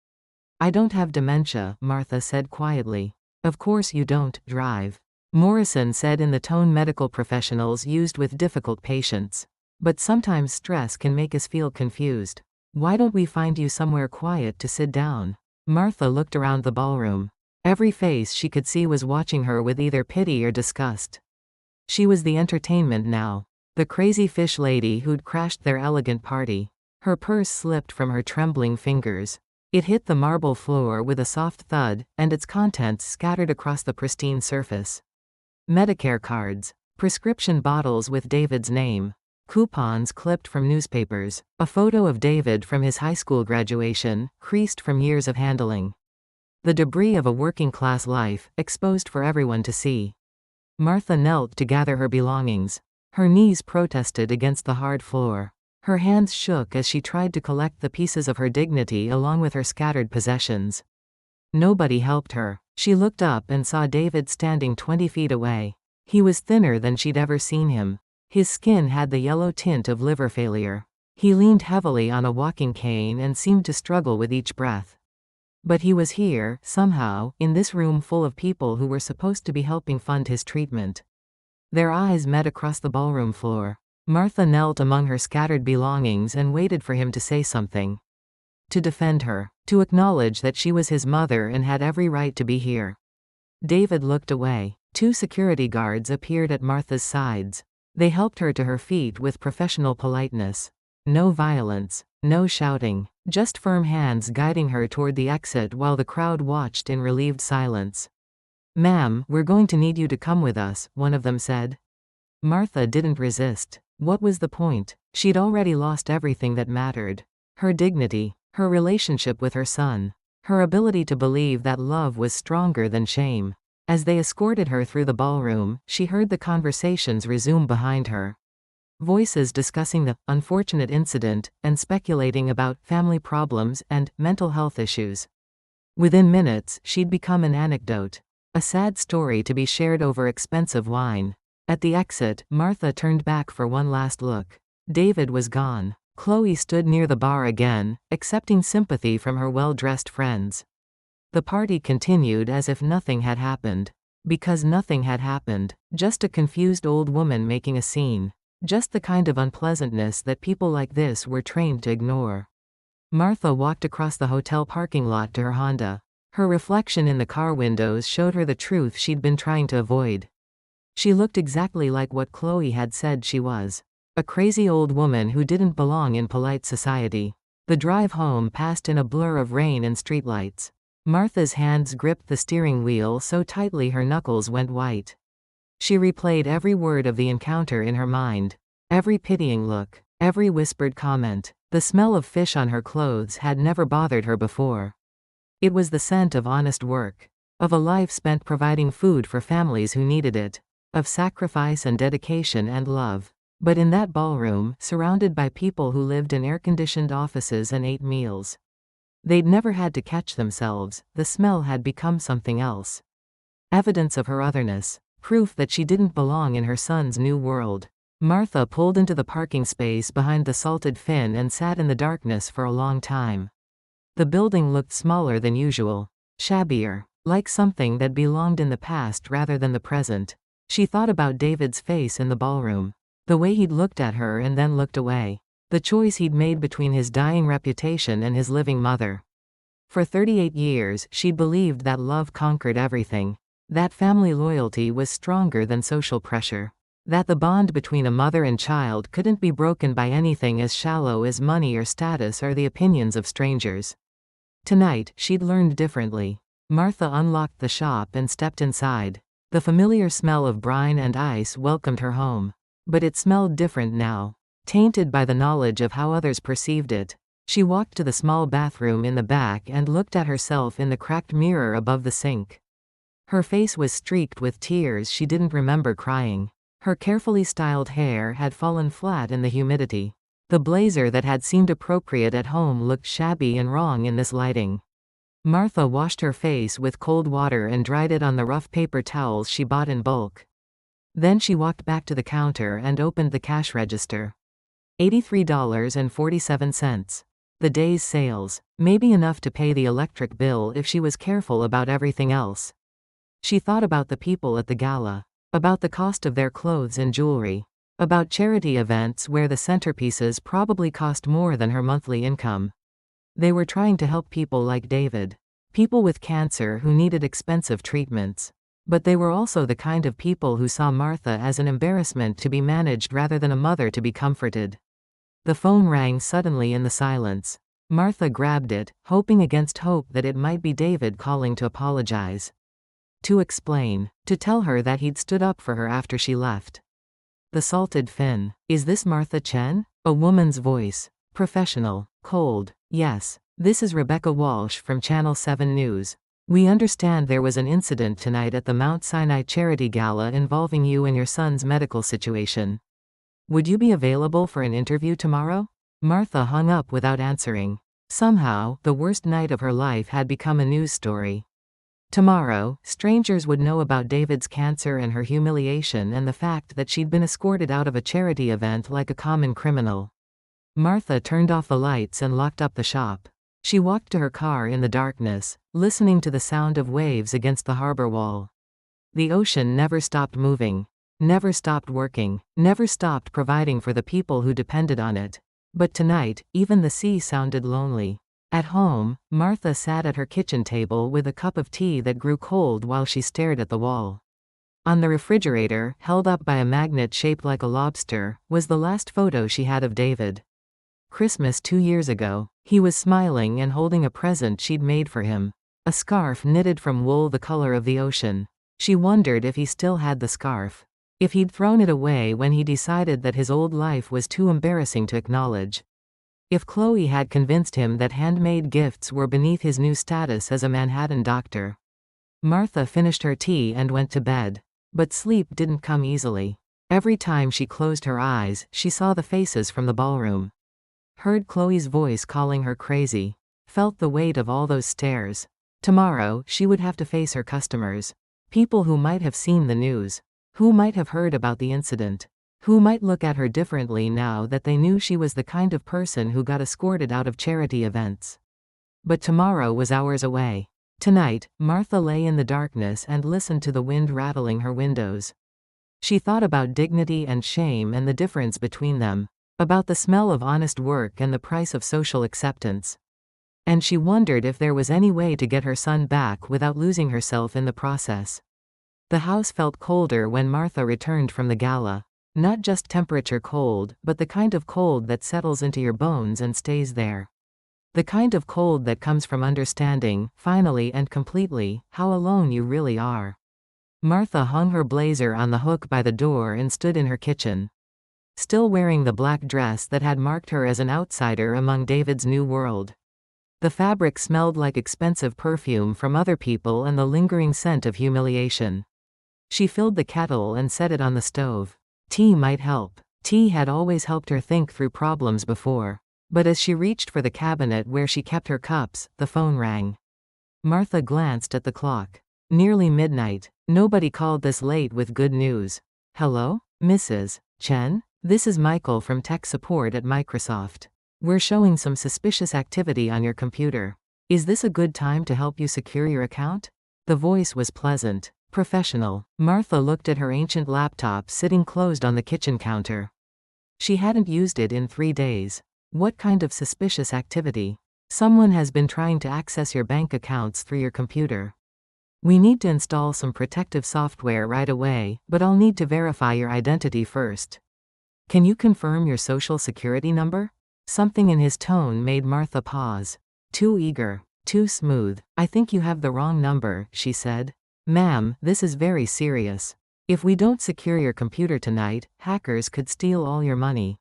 I don't have dementia, Martha said quietly. Of course you don't, drive. Morrison said in the tone medical professionals used with difficult patients. But sometimes stress can make us feel confused. Why don't we find you somewhere quiet to sit down? Martha looked around the ballroom. Every face she could see was watching her with either pity or disgust. She was the entertainment now. The crazy fish lady who'd crashed their elegant party. Her purse slipped from her trembling fingers. It hit the marble floor with a soft thud, and its contents scattered across the pristine surface. Medicare cards. Prescription bottles with David's name. Coupons clipped from newspapers. A photo of David from his high school graduation, creased from years of handling. The debris of a working-class life, exposed for everyone to see. Martha knelt to gather her belongings. Her knees protested against the hard floor. Her hands shook as she tried to collect the pieces of her dignity along with her scattered possessions. Nobody helped her. She looked up and saw David standing 20 feet away. He was thinner than she'd ever seen him. His skin had the yellow tint of liver failure. He leaned heavily on a walking cane and seemed to struggle with each breath. But he was here, somehow, in this room full of people who were supposed to be helping fund his treatment. Their eyes met across the ballroom floor. Martha knelt among her scattered belongings and waited for him to say something. To defend her. To acknowledge that she was his mother and had every right to be here. David looked away. 2 security guards appeared at Martha's sides. They helped her to her feet with professional politeness. No violence. No shouting. Just firm hands guiding her toward the exit while the crowd watched in relieved silence. "Ma'am, we're going to need you to come with us," one of them said. Martha didn't resist. What was the point? She'd already lost everything that mattered. Her dignity, her relationship with her son, her ability to believe that love was stronger than shame. As they escorted her through the ballroom, she heard the conversations resume behind her. Voices discussing the unfortunate incident and speculating about family problems and mental health issues. Within minutes, she'd become an anecdote. A sad story to be shared over expensive wine. At the exit, Martha turned back for one last look. David was gone. Chloe stood near the bar again, accepting sympathy from her well-dressed friends. The party continued as if nothing had happened. Because nothing had happened, just a confused old woman making a scene. Just the kind of unpleasantness that people like this were trained to ignore. Martha walked across the hotel parking lot to her Honda. Her reflection in the car windows showed her the truth she'd been trying to avoid. She looked exactly like what Chloe had said she was. A crazy old woman who didn't belong in polite society. The drive home passed in a blur of rain and streetlights. Martha's hands gripped the steering wheel so tightly her knuckles went white. She replayed every word of the encounter in her mind. Every pitying look. Every whispered comment. The smell of fish on her clothes had never bothered her before. It was the scent of honest work. Of a life spent providing food for families who needed it. Of sacrifice and dedication and love. But in that ballroom, surrounded by people who lived in air-conditioned offices and ate meals. They'd never had to catch themselves, the smell had become something else. Evidence of her otherness. Proof that she didn't belong in her son's new world. Martha pulled into the parking space behind the Salted Fin and sat in the darkness for a long time. The building looked smaller than usual. Shabbier. Like something that belonged in the past rather than the present. She thought about David's face in the ballroom. The way he'd looked at her and then looked away. The choice he'd made between his dying reputation and his living mother. For 38 years, she'd believed that love conquered everything. That family loyalty was stronger than social pressure. That the bond between a mother and child couldn't be broken by anything as shallow as money or status or the opinions of strangers. Tonight, she'd learned differently. Martha unlocked the shop and stepped inside. The familiar smell of brine and ice welcomed her home. But it smelled different now. Tainted by the knowledge of how others perceived it. She walked to the small bathroom in the back and looked at herself in the cracked mirror above the sink. Her face was streaked with tears she didn't remember crying. Her carefully styled hair had fallen flat in the humidity. The blazer that had seemed appropriate at home looked shabby and wrong in this lighting. Martha washed her face with cold water and dried it on the rough paper towels she bought in bulk. Then she walked back to the counter and opened the cash register. $83.47. The day's sales. Maybe enough to pay the electric bill if she was careful about everything else. She thought about the people at the gala. About the cost of their clothes and jewelry. About charity events where the centerpieces probably cost more than her monthly income. They were trying to help people like David. People with cancer who needed expensive treatments. But they were also the kind of people who saw Martha as an embarrassment to be managed rather than a mother to be comforted. The phone rang suddenly in the silence. Martha grabbed it, hoping against hope that it might be David calling to apologize. To explain. To tell her that he'd stood up for her after she left. The salted fin. Is this Martha Chen? A woman's voice. Professional. Cold. Yes. This is Rebecca Walsh from Channel 7 News. We understand there was an incident tonight at the Mount Sinai Charity Gala involving you and your son's medical situation. Would you be available for an interview tomorrow? Martha hung up without answering. Somehow, the worst night of her life had become a news story. Tomorrow, strangers would know about David's cancer and her humiliation and the fact that she'd been escorted out of a charity event like a common criminal. Martha turned off the lights and locked up the shop. She walked to her car in the darkness, listening to the sound of waves against the harbor wall. The ocean never stopped moving, never stopped working, never stopped providing for the people who depended on it. But tonight, even the sea sounded lonely. At home, Martha sat at her kitchen table with a cup of tea that grew cold while she stared at the wall. On the refrigerator, held up by a magnet shaped like a lobster, was the last photo she had of David. Christmas 2 years ago. He was smiling and holding a present she'd made for him. A scarf knitted from wool the color of the ocean. She wondered if he still had the scarf. If he'd thrown it away when he decided that his old life was too embarrassing to acknowledge. If Chloe had convinced him that handmade gifts were beneath his new status as a Manhattan doctor. Martha finished her tea and went to bed. But sleep didn't come easily. Every time she closed her eyes, she saw the faces from the ballroom. Heard Chloe's voice calling her crazy. Felt the weight of all those stares. Tomorrow, she would have to face her customers. People who might have seen the news. Who might have heard about the incident. Who might look at her differently now that they knew she was the kind of person who got escorted out of charity events. But tomorrow was hours away. Tonight, Martha lay in the darkness and listened to the wind rattling her windows. She thought about dignity and shame and the difference between them. About the smell of honest work and the price of social acceptance. And she wondered if there was any way to get her son back without losing herself in the process. The house felt colder when Martha returned from the gala. Not just temperature cold, but the kind of cold that settles into your bones and stays there. The kind of cold that comes from understanding, finally and completely, how alone you really are. Martha hung her blazer on the hook by the door and stood in her kitchen. Still wearing the black dress that had marked her as an outsider among David's new world. The fabric smelled like expensive perfume from other people and the lingering scent of humiliation. She filled the kettle and set it on the stove. Tea might help. Tea had always helped her think through problems before. But as she reached for the cabinet where she kept her cups, the phone rang. Martha glanced at the clock. Nearly midnight. Nobody called this late with good news. Hello? Mrs. Chen? This is Michael from tech support at Microsoft. We're showing some suspicious activity on your computer. Is this a good time to help you secure your account? The voice was pleasant, professional. Martha looked at her ancient laptop sitting closed on the kitchen counter. She hadn't used it in 3 days. What kind of suspicious activity? Someone has been trying to access your bank accounts through your computer. We need to install some protective software right away, but I'll need to verify your identity first. Can you confirm your social security number? Something in his tone made Martha pause. Too eager, too smooth. I think you have the wrong number, she said. Ma'am, this is very serious. If we don't secure your computer tonight, hackers could steal all your money.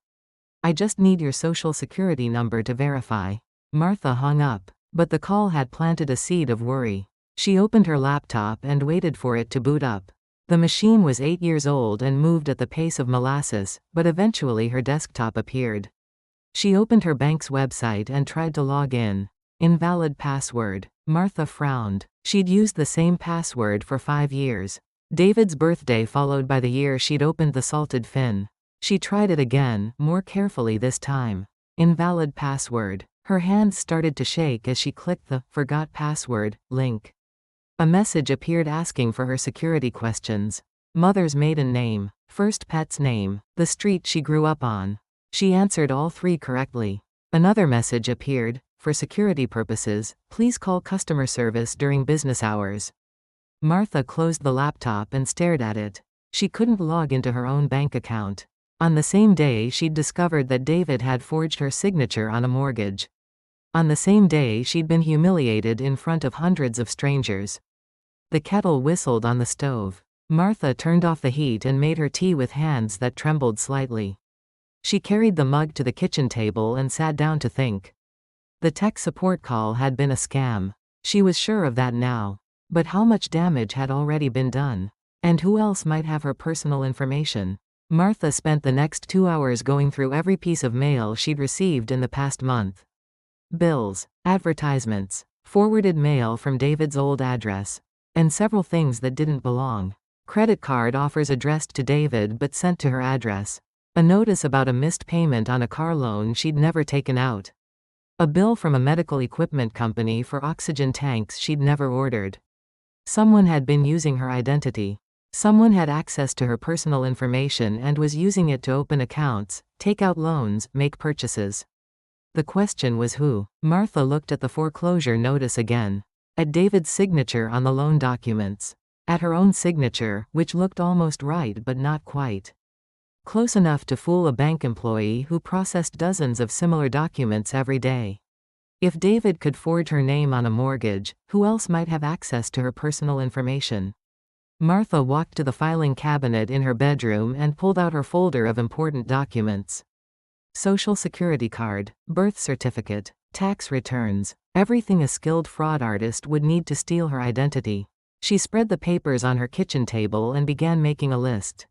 I just need your social security number to verify. Martha hung up, but the call had planted a seed of worry. She opened her laptop and waited for it to boot up. The machine was 8 years old and moved at the pace of molasses, but eventually her desktop appeared. She opened her bank's website and tried to log in. Invalid password. Martha frowned. She'd used the same password for 5 years. David's birthday followed by the year she'd opened the salted fin. She tried it again, more carefully this time. Invalid password. Her hands started to shake as she clicked the "Forgot Password" link. A message appeared asking for her security questions. Mother's maiden name, first pet's name, the street she grew up on. She answered all 3 correctly. Another message appeared, for security purposes, please call customer service during business hours. Martha closed the laptop and stared at it. She couldn't log into her own bank account. On the same day she'd discovered that David had forged her signature on a mortgage. On the same day she'd been humiliated in front of hundreds of strangers. The kettle whistled on the stove. Martha turned off the heat and made her tea with hands that trembled slightly. She carried the mug to the kitchen table and sat down to think. The tech support call had been a scam. She was sure of that now. But how much damage had already been done? And who else might have her personal information? Martha spent the next 2 hours going through every piece of mail she'd received in the past month. Bills, advertisements, forwarded mail from David's old address, and several things that didn't belong. Credit card offers addressed to David but sent to her address. A notice about a missed payment on a car loan she'd never taken out. A bill from a medical equipment company for oxygen tanks she'd never ordered. Someone had been using her identity. Someone had access to her personal information and was using it to open accounts, take out loans, make purchases. The question was who? Martha looked at the foreclosure notice again. At David's signature on the loan documents. At her own signature, which looked almost right but not quite. Close enough to fool a bank employee who processed dozens of similar documents every day. If David could forge her name on a mortgage, who else might have access to her personal information? Martha walked to the filing cabinet in her bedroom and pulled out her folder of important documents. Social Security card, birth certificate, tax returns, everything a skilled fraud artist would need to steal her identity. She spread the papers on her kitchen table and began making a list.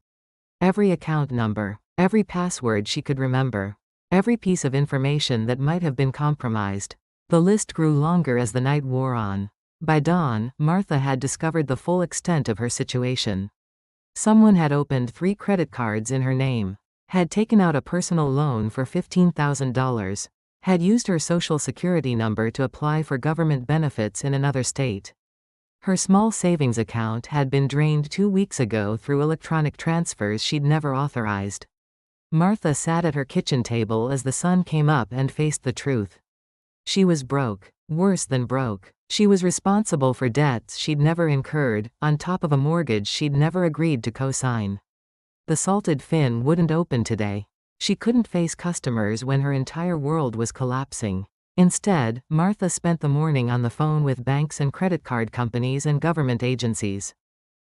Every account number, every password she could remember, every piece of information that might have been compromised. The list grew longer as the night wore on. By dawn, Martha had discovered the full extent of her situation. Someone had opened 3 credit cards in her name, had taken out a personal loan for $15,000, had used her Social Security number to apply for government benefits in another state. Her small savings account had been drained 2 weeks ago through electronic transfers she'd never authorized. Martha sat at her kitchen table as the sun came up and faced the truth. She was broke, worse than broke. She was responsible for debts she'd never incurred, on top of a mortgage she'd never agreed to co-sign. The salted fin wouldn't open today. She couldn't face customers when her entire world was collapsing. Instead, Martha spent the morning on the phone with banks and credit card companies and government agencies.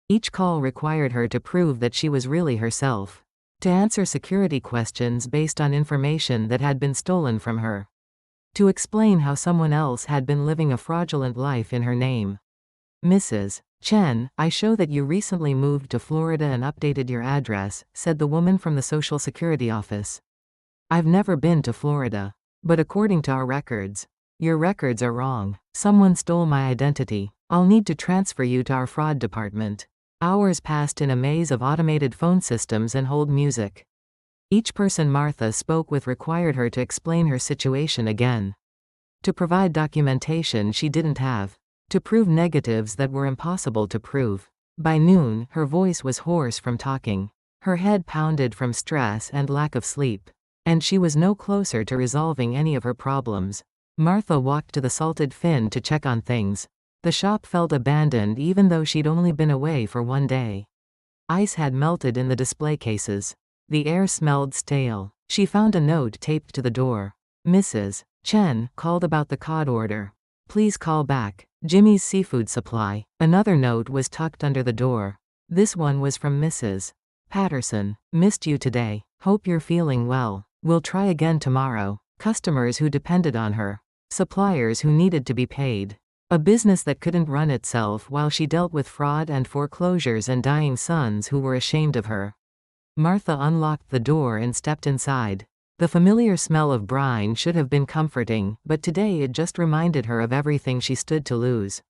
Each call required her to prove that she was really herself. To answer security questions based on information that had been stolen from her. To explain how someone else had been living a fraudulent life in her name. Mrs. Chen, I show that you recently moved to Florida and updated your address, said the woman from the Social Security office. I've never been to Florida. But according to our records, your records are wrong. Someone stole my identity. I'll need to transfer you to our fraud department. Hours passed in a maze of automated phone systems and hold music. Each person Martha spoke with required her to explain her situation again. To provide documentation she didn't have. To prove negatives that were impossible to prove. By noon, her voice was hoarse from talking. Her head pounded from stress and lack of sleep. And she was no closer to resolving any of her problems. Martha walked to the salted fin to check on things. The shop felt abandoned even though she'd only been away for 1 day. Ice had melted in the display cases. The air smelled stale. She found a note taped to the door. Mrs. Chen called about the cod order. Please call back. Jimmy's Seafood Supply. Another note was tucked under the door. This one was from Mrs. Patterson. Missed you today. Hope you're feeling well. We'll try again tomorrow. Customers who depended on her. Suppliers who needed to be paid. A business that couldn't run itself while she dealt with fraud and foreclosures and dying sons who were ashamed of her. Martha unlocked the door and stepped inside. The familiar smell of brine should have been comforting, but today it just reminded her of everything she stood to lose.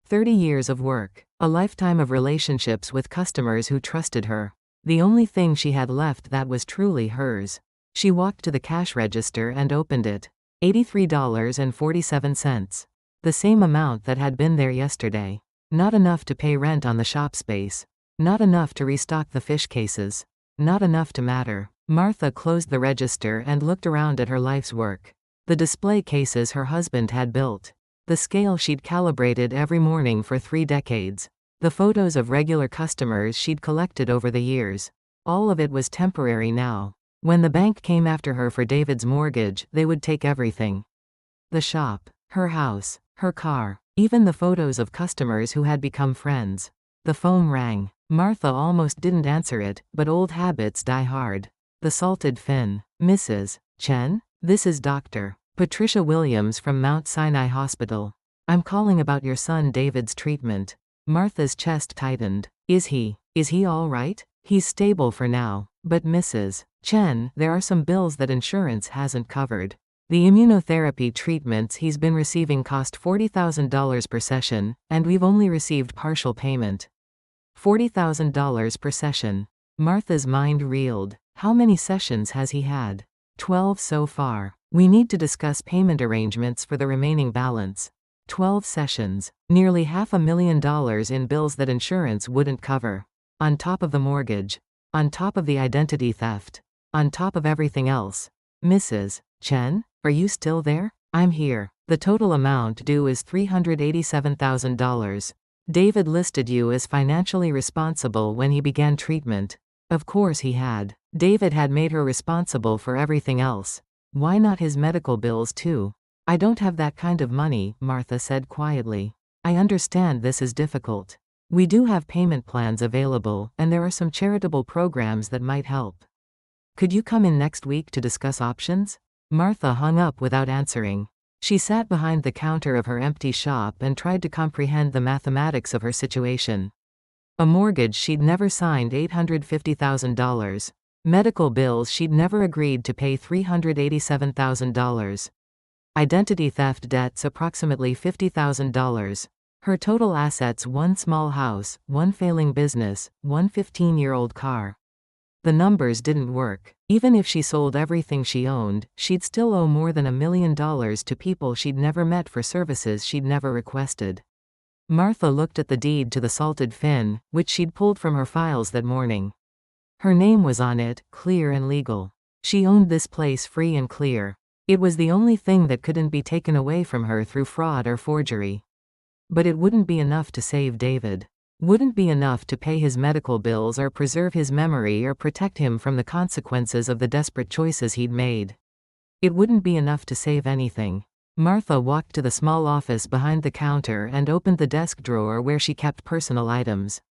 30 years of work. A lifetime of relationships with customers who trusted her. The only thing she had left that was truly hers. She walked to the cash register and opened it. $83.47. The same amount that had been there yesterday. Not enough to pay rent on the shop space. Not enough to restock the fish cases. Not enough to matter. Martha closed the register and looked around at her life's work. The display cases her husband had built. The scale she'd calibrated every morning for 3 decades. The photos of regular customers she'd collected over the years. All of it was temporary now. When the bank came after her for David's mortgage, they would take everything. The shop, her house, her car, even the photos of customers who had become friends. The phone rang. Martha almost didn't answer it, but old habits die hard. The salted fin. Mrs. Chen? This is Dr. Patricia Williams from Mount Sinai Hospital. I'm calling about your son David's treatment. Martha's chest tightened. Is he all right? He's stable for now. But Mrs. Chen, there are some bills that insurance hasn't covered. The immunotherapy treatments he's been receiving cost $40,000 per session, and we've only received partial payment. $40,000 per session. Martha's mind reeled. How many sessions has he had? 12 so far. We need to discuss payment arrangements for the remaining balance. 12 sessions. Nearly $500,000 in bills that insurance wouldn't cover. On top of the mortgage. On top of the identity theft. On top of everything else. Mrs. Chen, are you still there? I'm here. The total amount due is $387,000. David listed you as financially responsible when he began treatment. Of course he had. David had made her responsible for everything else. Why not his medical bills too? I don't have that kind of money, Martha said quietly. I understand this is difficult. We do have payment plans available, and there are some charitable programs that might help. Could you come in next week to discuss options? Martha hung up without answering. She sat behind the counter of her empty shop and tried to comprehend the mathematics of her situation. A mortgage she'd never signed $850,000. Medical bills she'd never agreed to pay $387,000. Identity theft debts approximately $50,000. Her total assets: one small house, one failing business, one 15-year-old car. The numbers didn't work. Even if she sold everything she owned, she'd still owe more than $1 million to people she'd never met for services she'd never requested. Martha looked at the deed to the salted fin, which she'd pulled from her files that morning. Her name was on it, clear and legal. She owned this place free and clear. It was the only thing that couldn't be taken away from her through fraud or forgery. But it wouldn't be enough to save David. Wouldn't be enough to pay his medical bills or preserve his memory or protect him from the consequences of the desperate choices he'd made. It wouldn't be enough to save anything. Martha walked to the small office behind the counter and opened the desk drawer where she kept personal items.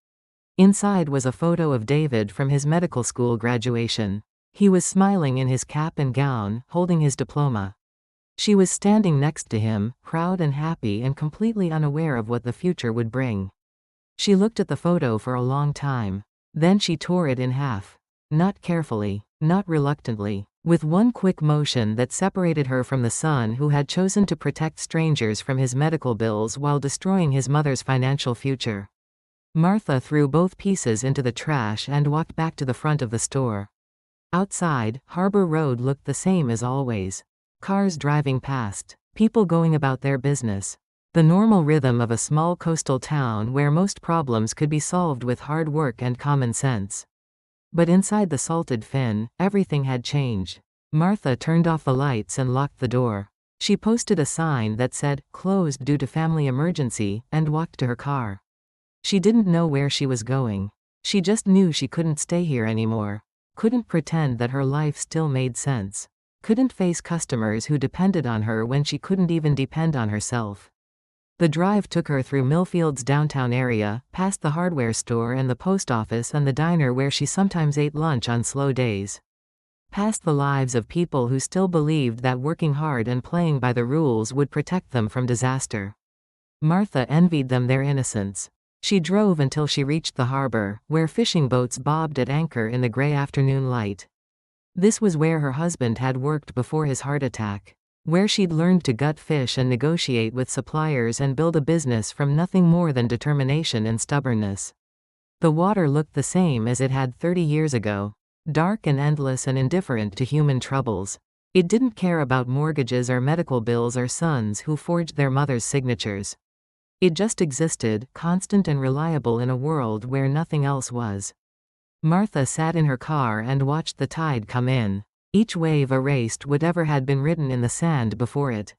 Inside was a photo of David from his medical school graduation. He was smiling in his cap and gown, holding his diploma. She was standing next to him, proud and happy and completely unaware of what the future would bring. She looked at the photo for a long time. Then she tore it in half. Not carefully, not reluctantly, with one quick motion that separated her from the son who had chosen to protect strangers from his medical bills while destroying his mother's financial future. Martha threw both pieces into the trash and walked back to the front of the store. Outside, Harbor Road looked the same as always. Cars driving past, people going about their business. The normal rhythm of a small coastal town where most problems could be solved with hard work and common sense. But inside the salted fin, everything had changed. Martha turned off the lights and locked the door. She posted a sign that said, "Closed due to family emergency," and walked to her car. She didn't know where she was going. She just knew she couldn't stay here anymore. Couldn't pretend that her life still made sense. Couldn't face customers who depended on her when she couldn't even depend on herself. The drive took her through Millfield's downtown area, past the hardware store and the post office and the diner where she sometimes ate lunch on slow days. Past the lives of people who still believed that working hard and playing by the rules would protect them from disaster. Martha envied them their innocence. She drove until she reached the harbor, where fishing boats bobbed at anchor in the gray afternoon light. This was where her husband had worked before his heart attack. Where she'd learned to gut fish and negotiate with suppliers and build a business from nothing more than determination and stubbornness. The water looked the same as it had 30 years ago. Dark and endless and indifferent to human troubles. It didn't care about mortgages or medical bills or sons who forged their mother's signatures. It just existed, constant and reliable in a world where nothing else was. Martha sat in her car and watched the tide come in. Each wave erased whatever had been written in the sand before it.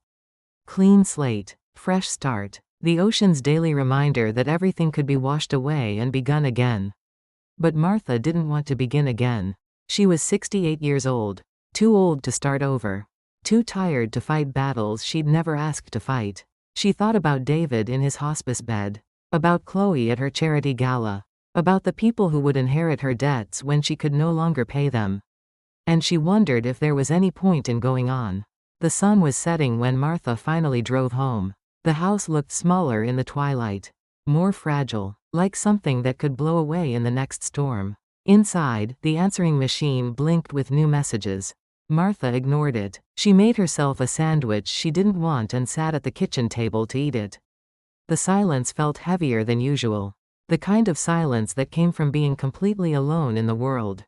Clean slate. Fresh start. The ocean's daily reminder that everything could be washed away and begun again. But Martha didn't want to begin again. She was 68 years old. Too old to start over. Too tired to fight battles she'd never asked to fight. She thought about David in his hospice bed. About Chloe at her charity gala. About the people who would inherit her debts when she could no longer pay them. And she wondered if there was any point in going on. The sun was setting when Martha finally drove home. The house looked smaller in the twilight. More fragile, like something that could blow away in the next storm. Inside, the answering machine blinked with new messages. Martha ignored it. She made herself a sandwich she didn't want and sat at the kitchen table to eat it. The silence felt heavier than usual. The kind of silence that came from being completely alone in the world.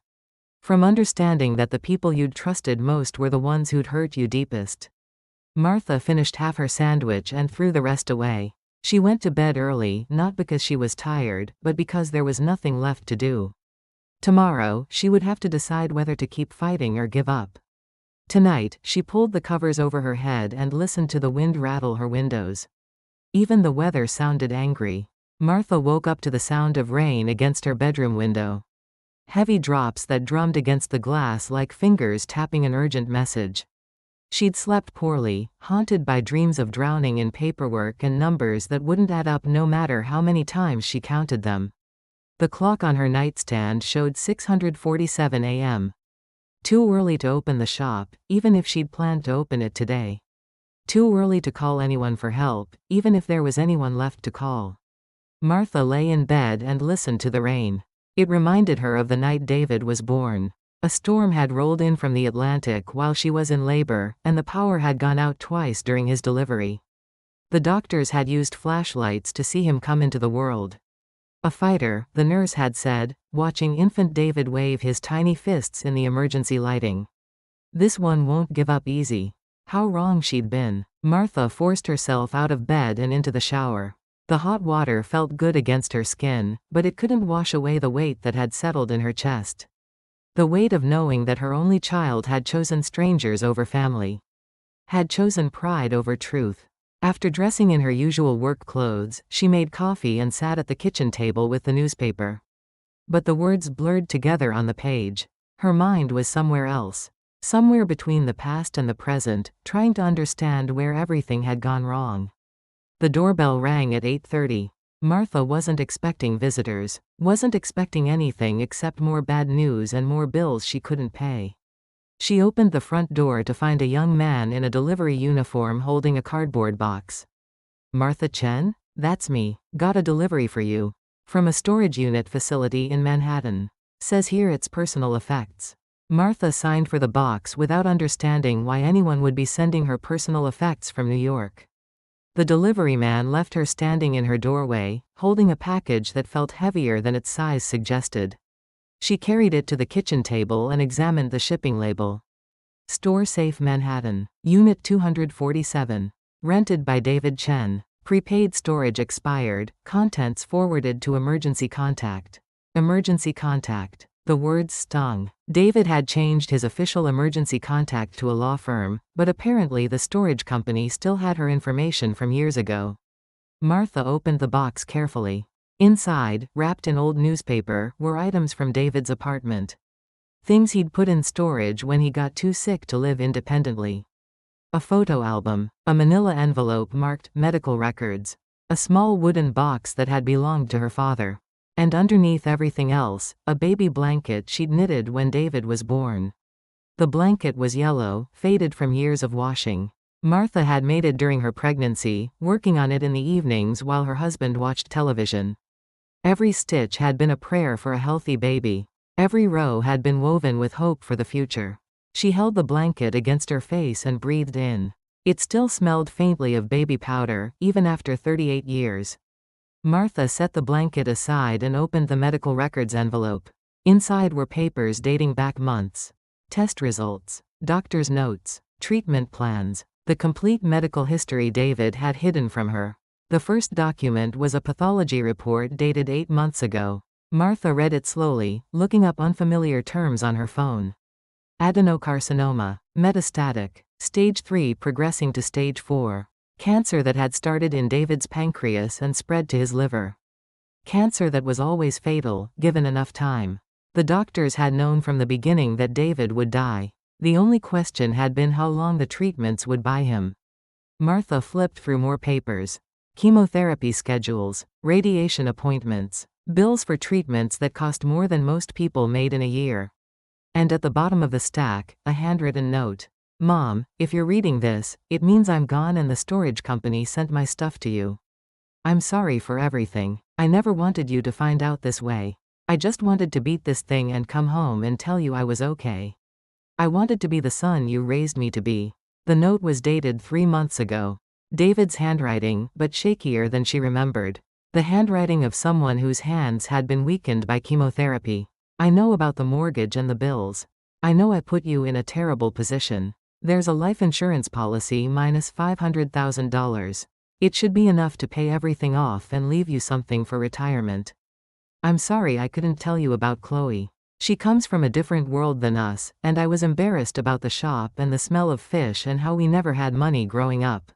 From understanding that the people you'd trusted most were the ones who'd hurt you deepest. Martha finished half her sandwich and threw the rest away. She went to bed early, not because she was tired, but because there was nothing left to do. Tomorrow, she would have to decide whether to keep fighting or give up. Tonight, she pulled the covers over her head and listened to the wind rattle her windows. Even the weather sounded angry. Martha woke up to the sound of rain against her bedroom window. Heavy drops that drummed against the glass like fingers tapping an urgent message. She'd slept poorly, haunted by dreams of drowning in paperwork and numbers that wouldn't add up no matter how many times she counted them. The clock on her nightstand showed 6:47 a.m. Too early to open the shop, even if she'd planned to open it today. Too early to call anyone for help, even if there was anyone left to call. Martha lay in bed and listened to the rain. It reminded her of the night David was born. A storm had rolled in from the Atlantic while she was in labor, and the power had gone out twice during his delivery. The doctors had used flashlights to see him come into the world. A fighter, the nurse had said, watching infant David wave his tiny fists in the emergency lighting. This one won't give up easy. How wrong she'd been. Martha forced herself out of bed and into the shower. The hot water felt good against her skin, but it couldn't wash away the weight that had settled in her chest. The weight of knowing that her only child had chosen strangers over family. Had chosen pride over truth. After dressing in her usual work clothes, she made coffee and sat at the kitchen table with the newspaper. But the words blurred together on the page. Her mind was somewhere else. Somewhere between the past and the present, trying to understand where everything had gone wrong. The doorbell rang at 8:30. Martha wasn't expecting visitors, wasn't expecting anything except more bad news and more bills she couldn't pay. She opened the front door to find a young man in a delivery uniform holding a cardboard box. "Martha Chen? That's me. Got a delivery for you. From a storage unit facility in Manhattan. Says here it's personal effects." Martha signed for the box without understanding why anyone would be sending her personal effects from New York. The delivery man left her standing in her doorway, holding a package that felt heavier than its size suggested. She carried it to the kitchen table and examined the shipping label. Store Safe Manhattan. Unit 247. Rented by David Chen. Prepaid storage expired. Contents forwarded to emergency contact. Emergency contact. The words stung. David had changed his official emergency contact to a law firm, but apparently the storage company still had her information from years ago. Martha opened the box carefully. Inside, wrapped in old newspaper, were items from David's apartment. Things he'd put in storage when he got too sick to live independently. A photo album, a manila envelope marked medical records, a small wooden box that had belonged to her father. And underneath everything else, a baby blanket she'd knitted when David was born. The blanket was yellow, faded from years of washing. Martha had made it during her pregnancy, working on it in the evenings while her husband watched television. Every stitch had been a prayer for a healthy baby. Every row had been woven with hope for the future. She held the blanket against her face and breathed in. It still smelled faintly of baby powder, even after 38 years. Martha set the blanket aside and opened the medical records envelope. Inside were papers dating back months. Test results, doctor's notes, treatment plans, the complete medical history David had hidden from her. The first document was a pathology report dated 8 months ago. Martha read it slowly, looking up unfamiliar terms on her phone. Adenocarcinoma, metastatic, stage 3 progressing to stage 4. Cancer that had started in David's pancreas and spread to his liver. Cancer that was always fatal, given enough time. The doctors had known from the beginning that David would die. The only question had been how long the treatments would buy him. Martha flipped through more papers. Chemotherapy schedules, radiation appointments, bills for treatments that cost more than most people made in a year. And at the bottom of the stack, a handwritten note. Mom, if you're reading this, it means I'm gone and the storage company sent my stuff to you. I'm sorry for everything. I never wanted you to find out this way. I just wanted to beat this thing and come home and tell you I was okay. I wanted to be the son you raised me to be. The note was dated 3 months ago. David's handwriting, but shakier than she remembered. The handwriting of someone whose hands had been weakened by chemotherapy. I know about the mortgage and the bills. I know I put you in a terrible position. There's a life insurance policy minus $500,000. It should be enough to pay everything off and leave you something for retirement. I'm sorry I couldn't tell you about Chloe. She comes from a different world than us, and I was embarrassed about the shop and the smell of fish and how we never had money growing up.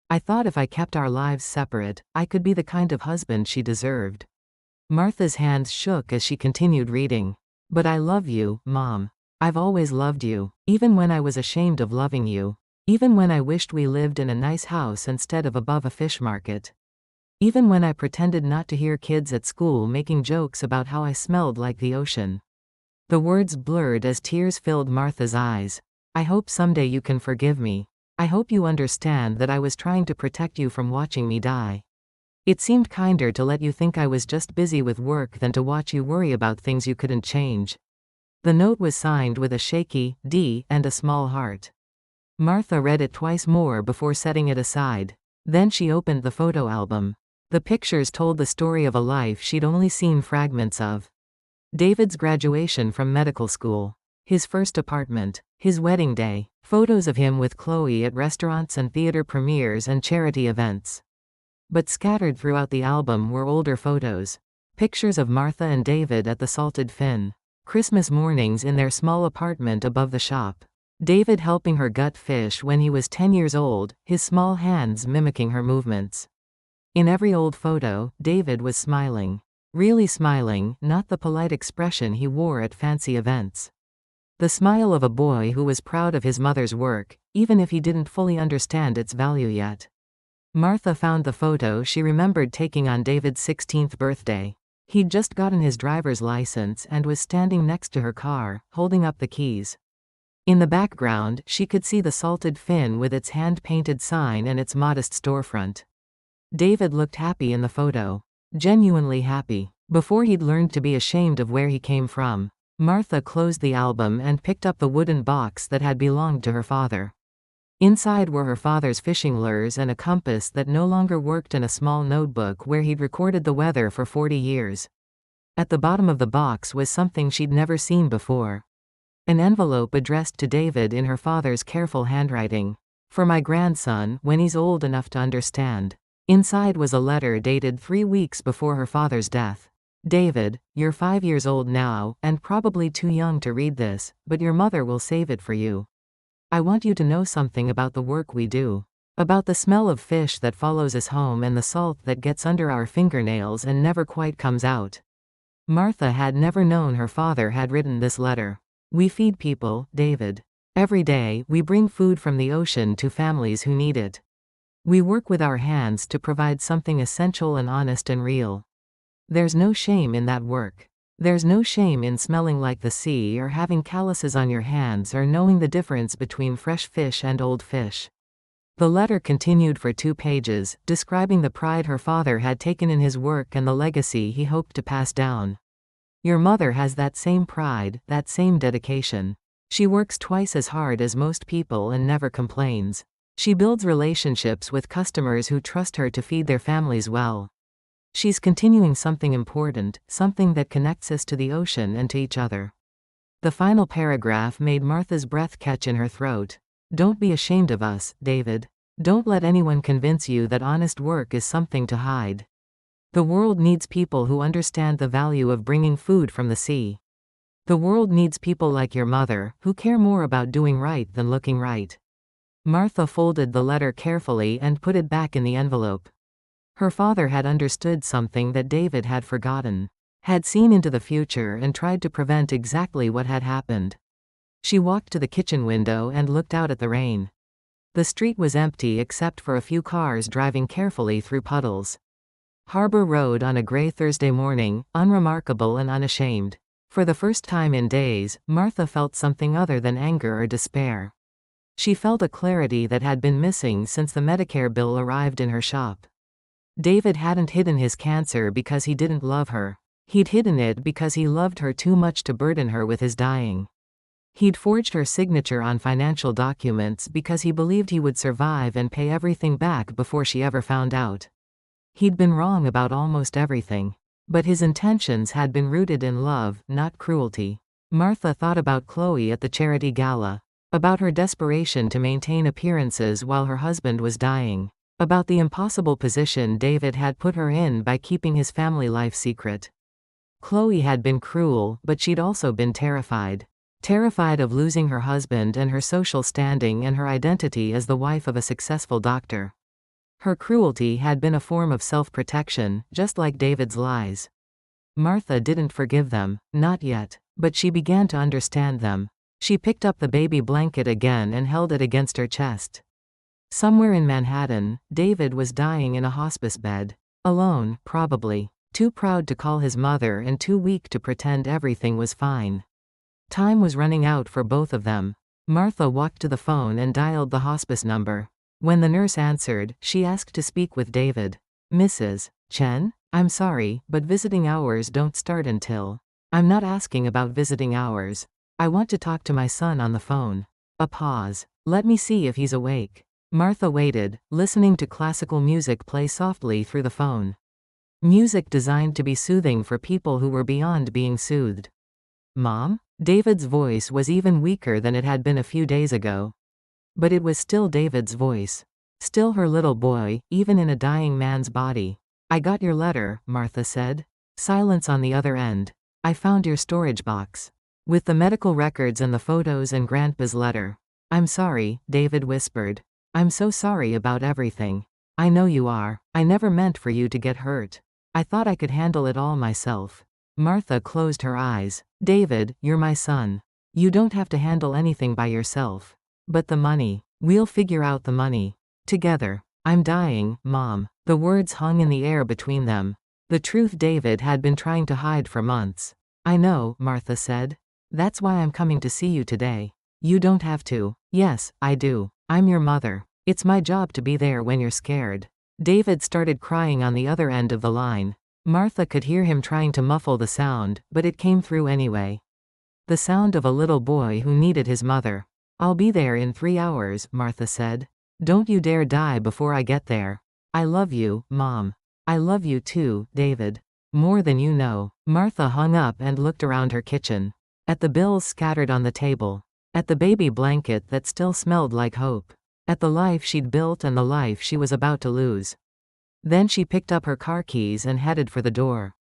I thought if I kept our lives separate, I could be the kind of husband she deserved. Martha's hands shook as she continued reading. But I love you, Mom. I've always loved you, even when I was ashamed of loving you. Even when I wished we lived in a nice house instead of above a fish market. Even when I pretended not to hear kids at school making jokes about how I smelled like the ocean. The words blurred as tears filled Martha's eyes. I hope someday you can forgive me. I hope you understand that I was trying to protect you from watching me die. It seemed kinder to let you think I was just busy with work than to watch you worry about things you couldn't change. The note was signed with a shaky D and a small heart. Martha read it twice more before setting it aside. Then she opened the photo album. The pictures told the story of a life she'd only seen fragments of. David's graduation from medical school. His first apartment. His wedding day. Photos of him with Chloe at restaurants and theater premieres and charity events. But scattered throughout the album were older photos. Pictures of Martha and David at the Salted Fin. Christmas mornings in their small apartment above the shop. David helping her gut fish when he was 10 years old, his small hands mimicking her movements. In every old photo, David was smiling. Really smiling, not the polite expression he wore at fancy events. The smile of a boy who was proud of his mother's work, even if he didn't fully understand its value yet. Martha found the photo she remembered taking on David's 16th birthday. He'd just gotten his driver's license and was standing next to her car, holding up the keys. In the background, she could see the Salted Fin with its hand-painted sign and its modest storefront. David looked happy in the photo. Genuinely happy. Before he'd learned to be ashamed of where he came from. Martha closed the album and picked up the wooden box that had belonged to her father. Inside were her father's fishing lures and a compass that no longer worked and a small notebook where he'd recorded the weather for 40 years. At the bottom of the box was something she'd never seen before. An envelope addressed to David in her father's careful handwriting. For my grandson, when he's old enough to understand. Inside was a letter dated 3 weeks before her father's death. David, you're 5 years old now, and probably too young to read this, but your mother will save it for you. I want you to know something about the work we do. About the smell of fish that follows us home and the salt that gets under our fingernails and never quite comes out. Martha had never known her father had written this letter. We feed people, David. Every day, we bring food from the ocean to families who need it. We work with our hands to provide something essential and honest and real. There's no shame in that work. There's no shame in smelling like the sea or having calluses on your hands or knowing the difference between fresh fish and old fish. The letter continued for 2 pages, describing the pride her father had taken in his work and the legacy he hoped to pass down. Your mother has that same pride, that same dedication. She works twice as hard as most people and never complains. She builds relationships with customers who trust her to feed their families well. She's continuing something important, something that connects us to the ocean and to each other. The final paragraph made Martha's breath catch in her throat. Don't be ashamed of us, David. Don't let anyone convince you that honest work is something to hide. The world needs people who understand the value of bringing food from the sea. The world needs people like your mother, who care more about doing right than looking right. Martha folded the letter carefully and put it back in the envelope. Her father had understood something that David had forgotten. Had seen into the future and tried to prevent exactly what had happened. She walked to the kitchen window and looked out at the rain. The street was empty except for a few cars driving carefully through puddles. Harbor Road on a gray Thursday morning, unremarkable and unashamed. For the first time in days, Martha felt something other than anger or despair. She felt a clarity that had been missing since the Medicare bill arrived in her shop. David hadn't hidden his cancer because he didn't love her. He'd hidden it because he loved her too much to burden her with his dying. He'd forged her signature on financial documents because he believed he would survive and pay everything back before she ever found out. He'd been wrong about almost everything. But his intentions had been rooted in love, not cruelty. Martha thought about Chloe at the charity gala. About her desperation to maintain appearances while her husband was dying. About the impossible position David had put her in by keeping his family life secret. Chloe had been cruel, but she'd also been terrified. Terrified of losing her husband and her social standing and her identity as the wife of a successful doctor. Her cruelty had been a form of self-protection, just like David's lies. Martha didn't forgive them, not yet, but she began to understand them. She picked up the baby blanket again and held it against her chest. Somewhere in Manhattan, David was dying in a hospice bed. Alone, probably. Too proud to call his mother and too weak to pretend everything was fine. Time was running out for both of them. Martha walked to the phone and dialed the hospice number. When the nurse answered, she asked to speak with David. Mrs. Chen? I'm sorry, but visiting hours don't start until. I'm not asking about visiting hours. I want to talk to my son on the phone. A pause. Let me see if he's awake. Martha waited, listening to classical music play softly through the phone. Music designed to be soothing for people who were beyond being soothed. Mom? David's voice was even weaker than it had been a few days ago. But it was still David's voice. Still her little boy, even in a dying man's body. I got your letter, Martha said. Silence on the other end. I found your storage box. With the medical records and the photos and Grandpa's letter. I'm sorry, David whispered. I'm so sorry about everything. I know you are. I never meant for you to get hurt. I thought I could handle it all myself. Martha closed her eyes. David, you're my son. You don't have to handle anything by yourself. But the money. We'll figure out the money. Together. I'm dying, Mom. The words hung in the air between them. The truth David had been trying to hide for months. I know, Martha said. That's why I'm coming to see you today. You don't have to. Yes, I do. I'm your mother. It's my job to be there when you're scared. David started crying on the other end of the line. Martha could hear him trying to muffle the sound, but it came through anyway. The sound of a little boy who needed his mother. I'll be there in 3 hours, Martha said. Don't you dare die before I get there. I love you, Mom. I love you too, David. More than you know. Martha hung up and looked around her kitchen. At the bills scattered on the table. At the baby blanket that still smelled like hope. At the life she'd built and the life she was about to lose. Then she picked up her car keys and headed for the door.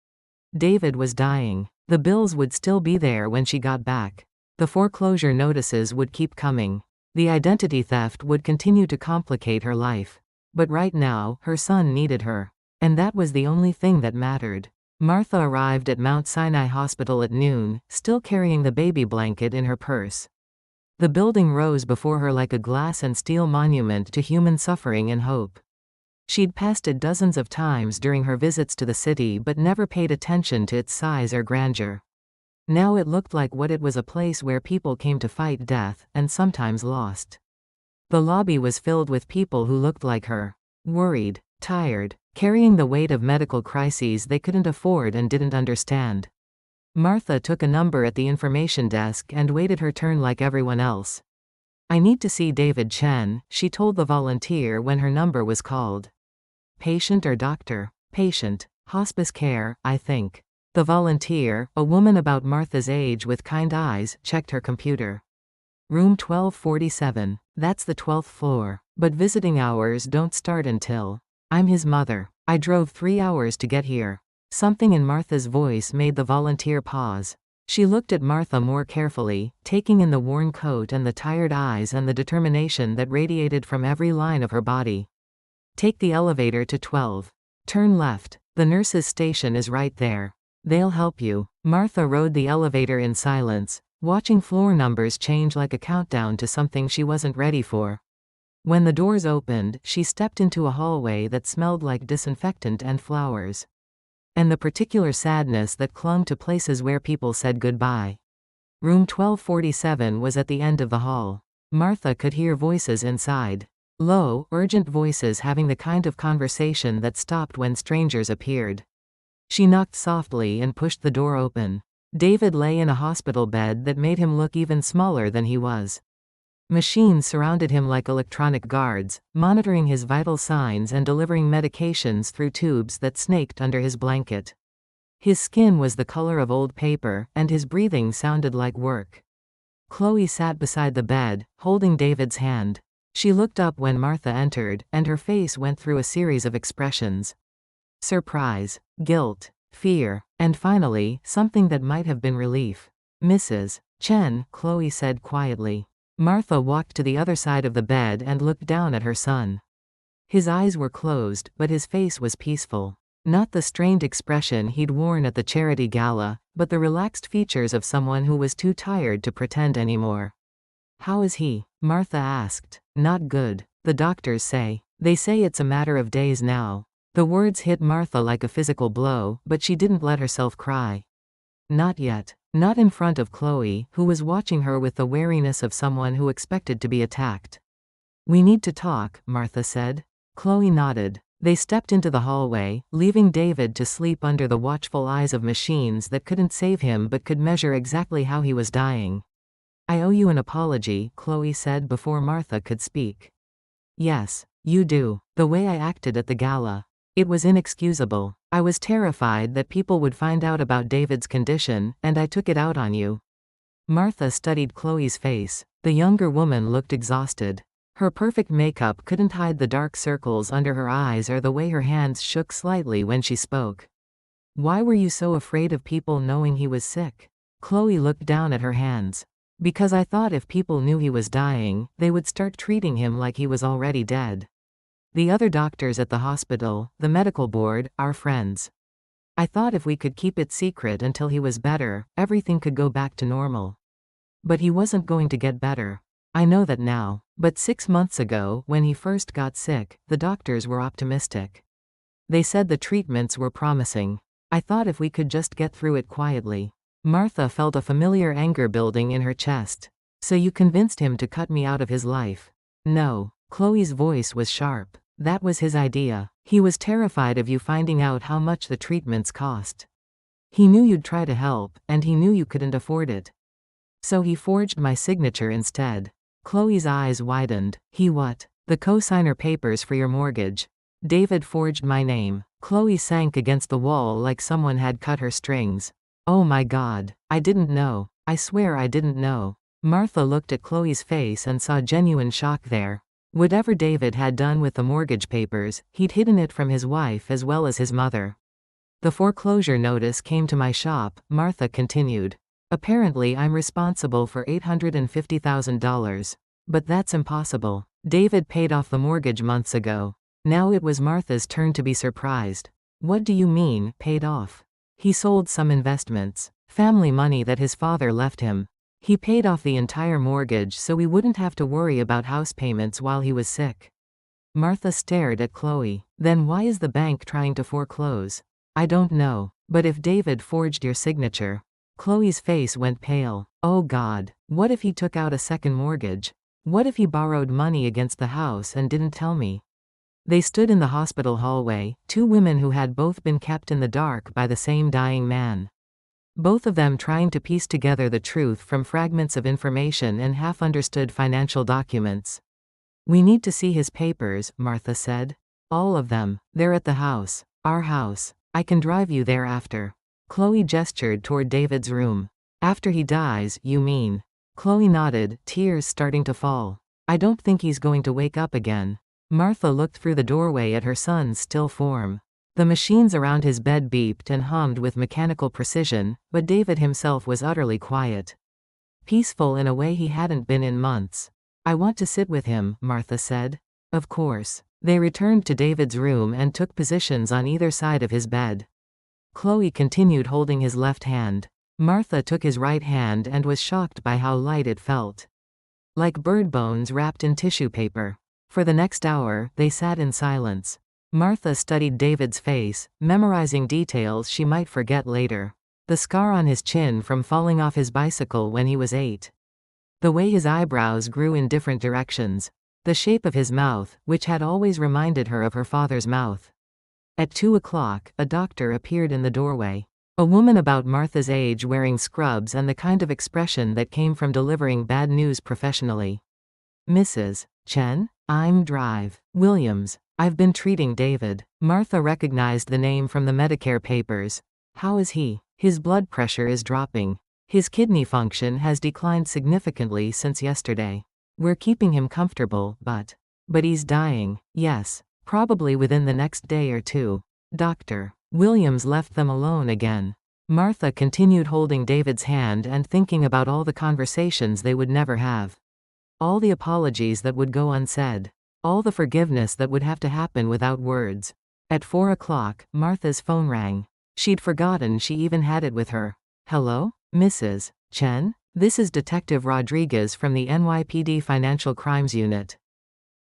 David was dying. The bills would still be there when she got back. The foreclosure notices would keep coming. The identity theft would continue to complicate her life. But right now, her son needed her. And that was the only thing that mattered. Martha arrived at Mount Sinai Hospital at noon, still carrying the baby blanket in her purse. The building rose before her like a glass and steel monument to human suffering and hope. She'd passed it dozens of times during her visits to the city but never paid attention to its size or grandeur. Now it looked like what it was, a place where people came to fight death, and sometimes lost. The lobby was filled with people who looked like her. Worried, tired, carrying the weight of medical crises they couldn't afford and didn't understand. Martha took a number at the information desk and waited her turn like everyone else. I need to see David Chen, she told the volunteer when her number was called. Patient or doctor? Patient. Hospice care, I think. The volunteer, a woman about Martha's age with kind eyes, checked her computer. Room 1247. That's the 12th floor. But visiting hours don't start until. I'm his mother. I drove 3 hours to get here. Something in Martha's voice made the volunteer pause. She looked at Martha more carefully, taking in the worn coat and the tired eyes and the determination that radiated from every line of her body. Take the elevator to 12. Turn left. The nurse's station is right there. They'll help you. Martha rode the elevator in silence, watching floor numbers change like a countdown to something she wasn't ready for. When the doors opened, she stepped into a hallway that smelled like disinfectant and flowers. And the particular sadness that clung to places where people said goodbye. Room 1247 was at the end of the hall. Martha could hear voices inside. Low, urgent voices having the kind of conversation that stopped when strangers appeared. She knocked softly and pushed the door open. David lay in a hospital bed that made him look even smaller than he was. Machines surrounded him like electronic guards, monitoring his vital signs and delivering medications through tubes that snaked under his blanket. His skin was the color of old paper, and his breathing sounded like work. Chloe sat beside the bed, holding David's hand. She looked up when Martha entered, and her face went through a series of expressions. Surprise, guilt, fear, and finally, something that might have been relief. Mrs. Chen, Chloe said quietly. Martha walked to the other side of the bed and looked down at her son. His eyes were closed, but his face was peaceful. Not the strained expression he'd worn at the charity gala, but the relaxed features of someone who was too tired to pretend anymore. How is he? Martha asked. Not good, the doctors say. They say it's a matter of days now. The words hit Martha like a physical blow, but she didn't let herself cry. Not yet. Not in front of Chloe, who was watching her with the wariness of someone who expected to be attacked. We need to talk, Martha said. Chloe nodded. They stepped into the hallway, leaving David to sleep under the watchful eyes of machines that couldn't save him but could measure exactly how he was dying. I owe you an apology, Chloe said before Martha could speak. Yes, you do. The way I acted at the gala. It was inexcusable. I was terrified that people would find out about David's condition, and I took it out on you. Martha studied Chloe's face. The younger woman looked exhausted. Her perfect makeup couldn't hide the dark circles under her eyes or the way her hands shook slightly when she spoke. Why were you so afraid of people knowing he was sick? Chloe looked down at her hands. Because I thought if people knew he was dying, they would start treating him like he was already dead. The other doctors at the hospital, the medical board, our friends. I thought if we could keep it secret until he was better, everything could go back to normal. But he wasn't going to get better. I know that now. But 6 months ago, when he first got sick, the doctors were optimistic. They said the treatments were promising. I thought if we could just get through it quietly. Martha felt a familiar anger building in her chest. So you convinced him to cut me out of his life? No. Chloe's voice was sharp. That was his idea. He was terrified of you finding out how much the treatments cost. He knew you'd try to help, and he knew you couldn't afford it. So he forged my signature instead. Chloe's eyes widened. He what? The co-signer papers for your mortgage. David forged my name. Chloe sank against the wall like someone had cut her strings. Oh my God. I didn't know. I swear I didn't know. Martha looked at Chloe's face and saw genuine shock there. Whatever David had done with the mortgage papers, he'd hidden it from his wife as well as his mother. The foreclosure notice came to my shop, Martha continued. Apparently I'm responsible for $850,000. But that's impossible. David paid off the mortgage months ago. Now it was Martha's turn to be surprised. What do you mean, paid off? He sold some investments. Family money that his father left him. He paid off the entire mortgage so we wouldn't have to worry about house payments while he was sick. Martha stared at Chloe. Then why is the bank trying to foreclose? I don't know. But if David forged your signature. Chloe's face went pale. Oh God. What if he took out a second mortgage? What if he borrowed money against the house and didn't tell me? They stood in the hospital hallway, two women who had both been kept in the dark by the same dying man. Both of them trying to piece together the truth from fragments of information and half-understood financial documents. We need to see his papers, Martha said. All of them. They're at the house. Our house. I can drive you there after. Chloe gestured toward David's room. After he dies, you mean? Chloe nodded, tears starting to fall. I don't think he's going to wake up again. Martha looked through the doorway at her son's still form. The machines around his bed beeped and hummed with mechanical precision, but David himself was utterly quiet. Peaceful in a way he hadn't been in months. "I want to sit with him," Martha said. "Of course." They returned to David's room and took positions on either side of his bed. Chloe continued holding his left hand. Martha took his right hand and was shocked by how light it felt. Like bird bones wrapped in tissue paper. For the next hour, they sat in silence. Martha studied David's face, memorizing details she might forget later. The scar on his chin from falling off his bicycle when he was 8. The way his eyebrows grew in different directions. The shape of his mouth, which had always reminded her of her father's mouth. At 2 o'clock, a doctor appeared in the doorway. A woman about Martha's age wearing scrubs and the kind of expression that came from delivering bad news professionally. "Mrs. Chen? I'm Drive Williams. I've been treating David." Martha recognized the name from the Medicare papers. "How is he?" "His blood pressure is dropping. His kidney function has declined significantly since yesterday. We're keeping him comfortable, but he's dying." "Yes. Probably within the next day or two." Dr. Williams left them alone again. Martha continued holding David's hand and thinking about all the conversations they would never have. All the apologies that would go unsaid. All the forgiveness that would have to happen without words. At 4 o'clock, Martha's phone rang. She'd forgotten she even had it with her. "Hello, Mrs. Chen? This is Detective Rodriguez from the NYPD Financial Crimes Unit.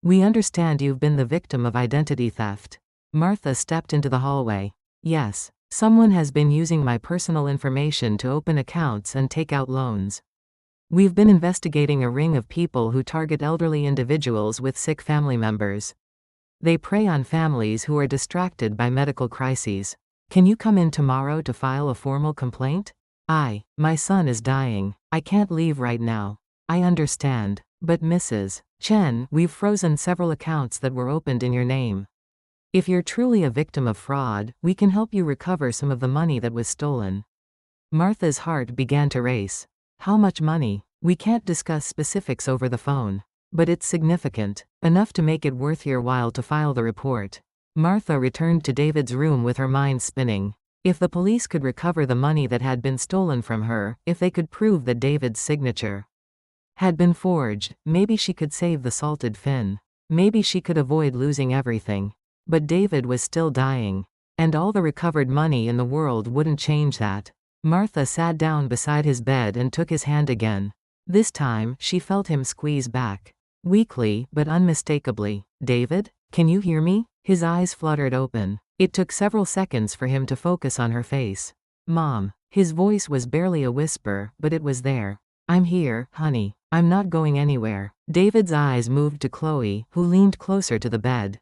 We understand you've been the victim of identity theft." Martha stepped into the hallway. "Yes. Someone has been using my personal information to open accounts and take out loans. We've been investigating a ring of people who target elderly individuals with sick family members. They prey on families who are distracted by medical crises. Can you come in tomorrow to file a formal complaint?" My son is dying. I can't leave right now." "I understand. But Mrs. Chen, we've frozen several accounts that were opened in your name. If you're truly a victim of fraud, we can help you recover some of the money that was stolen." Martha's heart began to race. "How much money?" "We can't discuss specifics over the phone. But it's significant. Enough to make it worth your while to file the report." Martha returned to David's room with her mind spinning. If the police could recover the money that had been stolen from her, if they could prove that David's signature had been forged, maybe she could save the salted fin. Maybe she could avoid losing everything. But David was still dying. And all the recovered money in the world wouldn't change that. Martha sat down beside his bed and took his hand again. This time, she felt him squeeze back. Weakly, but unmistakably. "David? Can you hear me?" His eyes fluttered open. It took several seconds for him to focus on her face. "Mom." His voice was barely a whisper, but it was there. "I'm here, honey. I'm not going anywhere." David's eyes moved to Chloe, who leaned closer to the bed.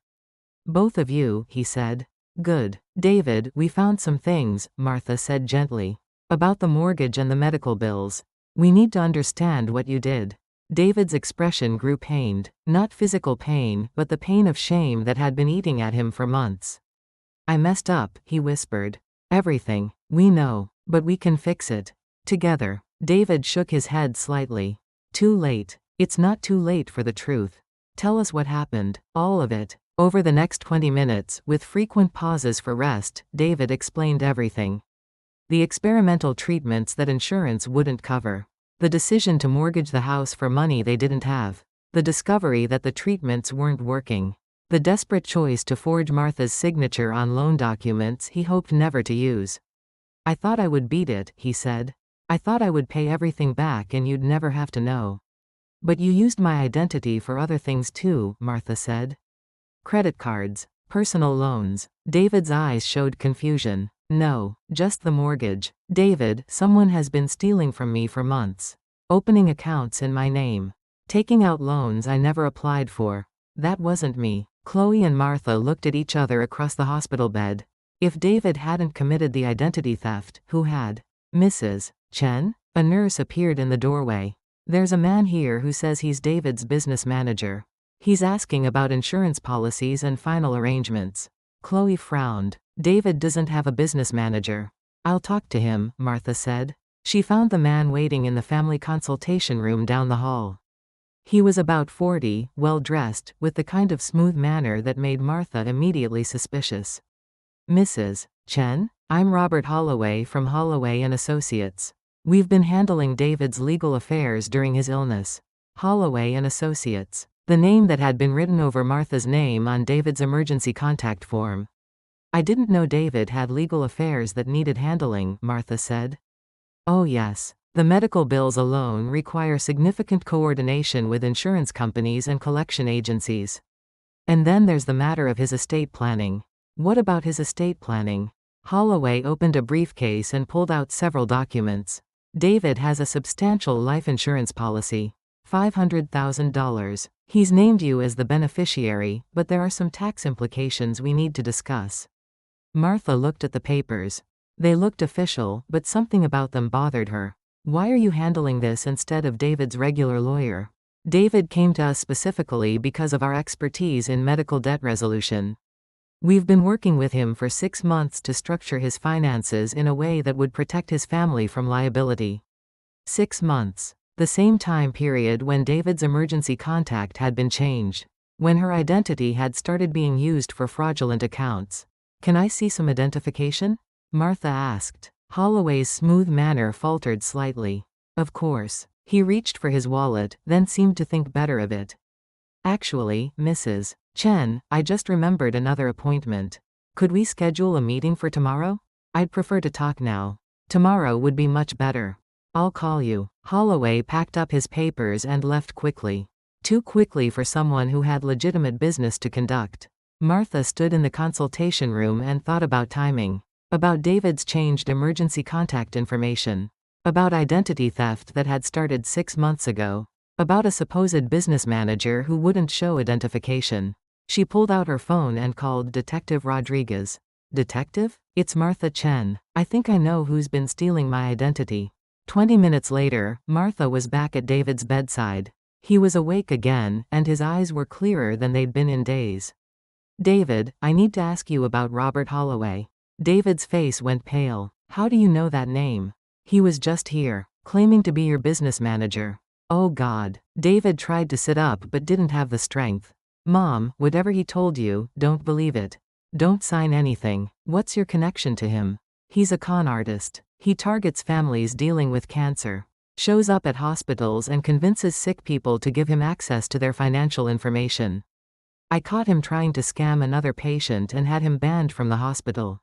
"Both of you," he said. "Good." "David, we found some things," Martha said gently. "About the mortgage and the medical bills. We need to understand what you did." David's expression grew pained. Not physical pain, but the pain of shame that had been eating at him for months. "I messed up," he whispered. "Everything. We know. But we can fix it. Together." David shook his head slightly. "Too late. It's not too late for the truth. Tell us what happened. All of it." Over the next 20 minutes, with frequent pauses for rest, David explained everything. The experimental treatments that insurance wouldn't cover. The decision to mortgage the house for money they didn't have. The discovery that the treatments weren't working. The desperate choice to forge Martha's signature on loan documents he hoped never to use. "I thought I would beat it," he said. "I thought I would pay everything back and you'd never have to know. But you used my identity for other things too," Martha said. "Credit cards. Personal loans." David's eyes showed confusion. "No, just the mortgage. David, someone has been stealing from me for months. Opening accounts in my name. Taking out loans I never applied for. That wasn't me." Chloe and Martha looked at each other across the hospital bed. If David hadn't committed the identity theft, who had? "Mrs. Chen?" A nurse appeared in the doorway. "There's a man here who says he's David's business manager. He's asking about insurance policies and final arrangements." Chloe frowned. "David doesn't have a business manager." "I'll talk to him," Martha said. She found the man waiting in the family consultation room down the hall. He was about 40, well-dressed, with the kind of smooth manner that made Martha immediately suspicious. Mrs. Chen? I'm Robert Holloway from Holloway and Associates. We've been handling David's legal affairs during his illness. Holloway and Associates. The name that had been written over Martha's name on David's emergency contact form. I didn't know David had legal affairs that needed handling, Martha said. Oh yes. The medical bills alone require significant coordination with insurance companies and collection agencies. And then there's the matter of his estate planning. What about his estate planning? Holloway opened a briefcase and pulled out several documents. David has a substantial life insurance policy. $500,000. He's named you as the beneficiary, but there are some tax implications we need to discuss. Martha looked at the papers. They looked official, but something about them bothered her. Why are you handling this instead of David's regular lawyer? David came to us specifically because of our expertise in medical debt resolution. We've been working with him for 6 months to structure his finances in a way that would protect his family from liability. 6 months. The same time period when David's emergency contact had been changed. When her identity had started being used for fraudulent accounts. Can I see some identification? Martha asked. Holloway's smooth manner faltered slightly. Of course. He reached for his wallet, then seemed to think better of it. Actually, Mrs. Chen, I just remembered another appointment. Could we schedule a meeting for tomorrow? I'd prefer to talk now. Tomorrow would be much better. I'll call you. Holloway packed up his papers and left quickly. Too quickly for someone who had legitimate business to conduct. Martha stood in the consultation room and thought about timing. About David's changed emergency contact information. About identity theft that had started 6 months ago. About a supposed business manager who wouldn't show identification. She pulled out her phone and called Detective Rodriguez. Detective? It's Martha Chen. I think I know who's been stealing my identity. 20 minutes later, Martha was back at David's bedside. He was awake again, and his eyes were clearer than they'd been in days. David, I need to ask you about Robert Holloway. David's face went pale. How do you know that name? He was just here, claiming to be your business manager. Oh God. David tried to sit up but didn't have the strength. Mom, whatever he told you, don't believe it. Don't sign anything. What's your connection to him? He's a con artist. He targets families dealing with cancer. Shows up at hospitals and convinces sick people to give him access to their financial information. I caught him trying to scam another patient and had him banned from the hospital.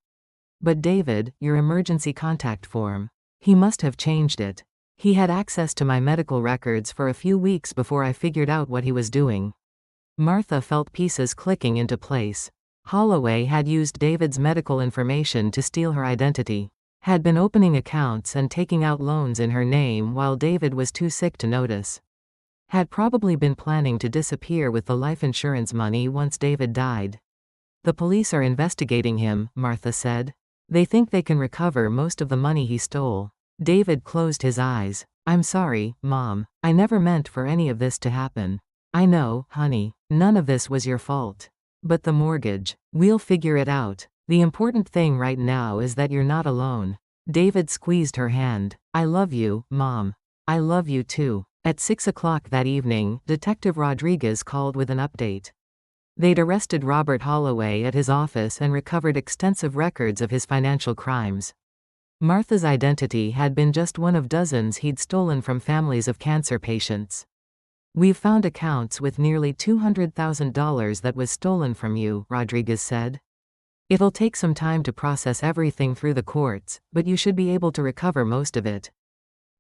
But David, your emergency contact form. He must have changed it. He had access to my medical records for a few weeks before I figured out what he was doing. Martha felt pieces clicking into place. Holloway had used David's medical information to steal her identity. Had been opening accounts and taking out loans in her name while David was too sick to notice. Had probably been planning to disappear with the life insurance money once David died. The police are investigating him, Martha said. They think they can recover most of the money he stole. David closed his eyes. I'm sorry, Mom. I never meant for any of this to happen. I know, honey. None of this was your fault. But the mortgage. We'll figure it out. The important thing right now is that you're not alone. David squeezed her hand. I love you, Mom. I love you too. At 6 o'clock that evening, Detective Rodriguez called with an update. They'd arrested Robert Holloway at his office and recovered extensive records of his financial crimes. Martha's identity had been just one of dozens he'd stolen from families of cancer patients. We've found accounts with nearly $200,000 that was stolen from you, Rodriguez said. It'll take some time to process everything through the courts, but you should be able to recover most of it.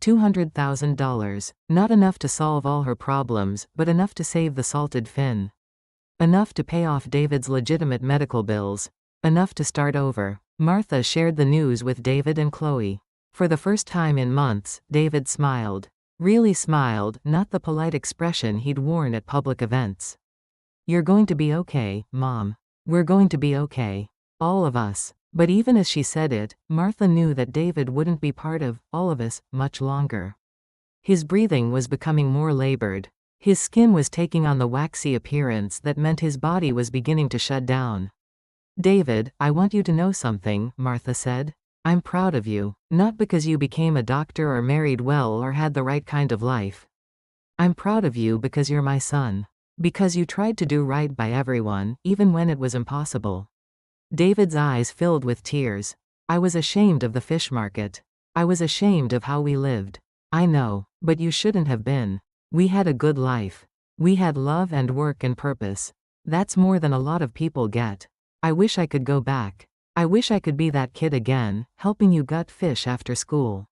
$200,000. Not enough to solve all her problems, but enough to save the salted fin. Enough to pay off David's legitimate medical bills. Enough to start over. Martha shared the news with David and Chloe. For the first time in months, David smiled. Really smiled, not the polite expression he'd worn at public events. You're going to be okay, Mom. We're going to be okay. All of us. But even as she said it, Martha knew that David wouldn't be part of all of us much longer. His breathing was becoming more labored. His skin was taking on the waxy appearance that meant his body was beginning to shut down. David, I want you to know something, Martha said. I'm proud of you, not because you became a doctor or married well or had the right kind of life. I'm proud of you because you're my son. Because you tried to do right by everyone, even when it was impossible. David's eyes filled with tears. I was ashamed of the fish market. I was ashamed of how we lived. I know, but you shouldn't have been. We had a good life. We had love and work and purpose. That's more than a lot of people get. I wish I could go back. I wish I could be that kid again, helping you gut fish after school.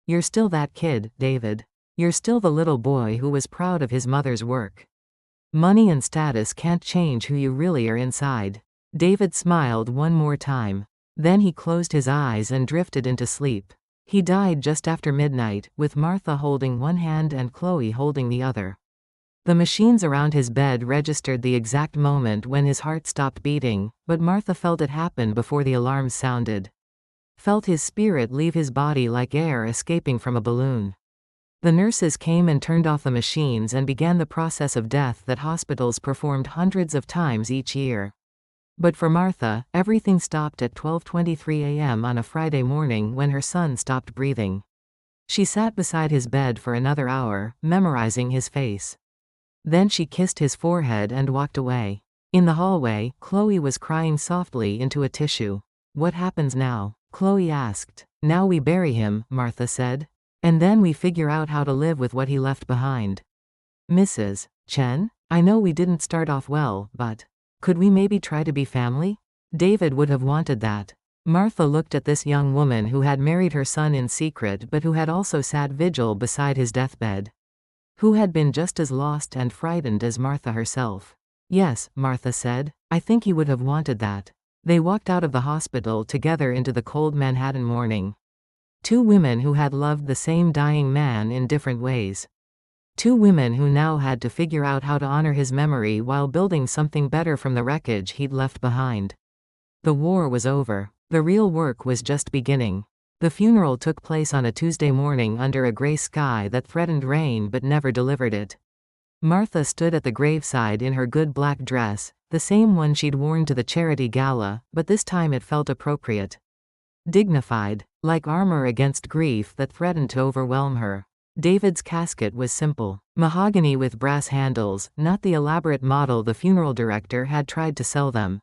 You're still that kid, David. You're still the little boy who was proud of his mother's work. Money and status can't change who you really are inside. David smiled one more time. Then he closed his eyes and drifted into sleep. He died just after midnight, with Martha holding one hand and Chloe holding the other. The machines around his bed registered the exact moment when his heart stopped beating, but Martha felt it happen before the alarms sounded. Felt his spirit leave his body like air escaping from a balloon. The nurses came and turned off the machines and began the process of death that hospitals performed hundreds of times each year. But for Martha, everything stopped at 12:23 a.m. on a Friday morning when her son stopped breathing. She sat beside his bed for another hour, memorizing his face. Then she kissed his forehead and walked away. In the hallway, Chloe was crying softly into a tissue. "What happens now?" Chloe asked. "Now we bury him," Martha said. "And then we figure out how to live with what he left behind." "Mrs. Chen, I know we didn't start off well, but could we maybe try to be family?" David would have wanted that. Martha looked at this young woman who had married her son in secret but who had also sat vigil beside his deathbed. Who had been just as lost and frightened as Martha herself. "Yes," Martha said, "I think he would have wanted that." They walked out of the hospital together into the cold Manhattan morning. Two women who had loved the same dying man in different ways. Two women who now had to figure out how to honor his memory while building something better from the wreckage he'd left behind. The war was over. The real work was just beginning. The funeral took place on a Tuesday morning under a gray sky that threatened rain but never delivered it. Martha stood at the graveside in her good black dress, the same one she'd worn to the charity gala, but this time it felt appropriate. Dignified, like armor against grief that threatened to overwhelm her. David's casket was simple. Mahogany with brass handles, not the elaborate model the funeral director had tried to sell them.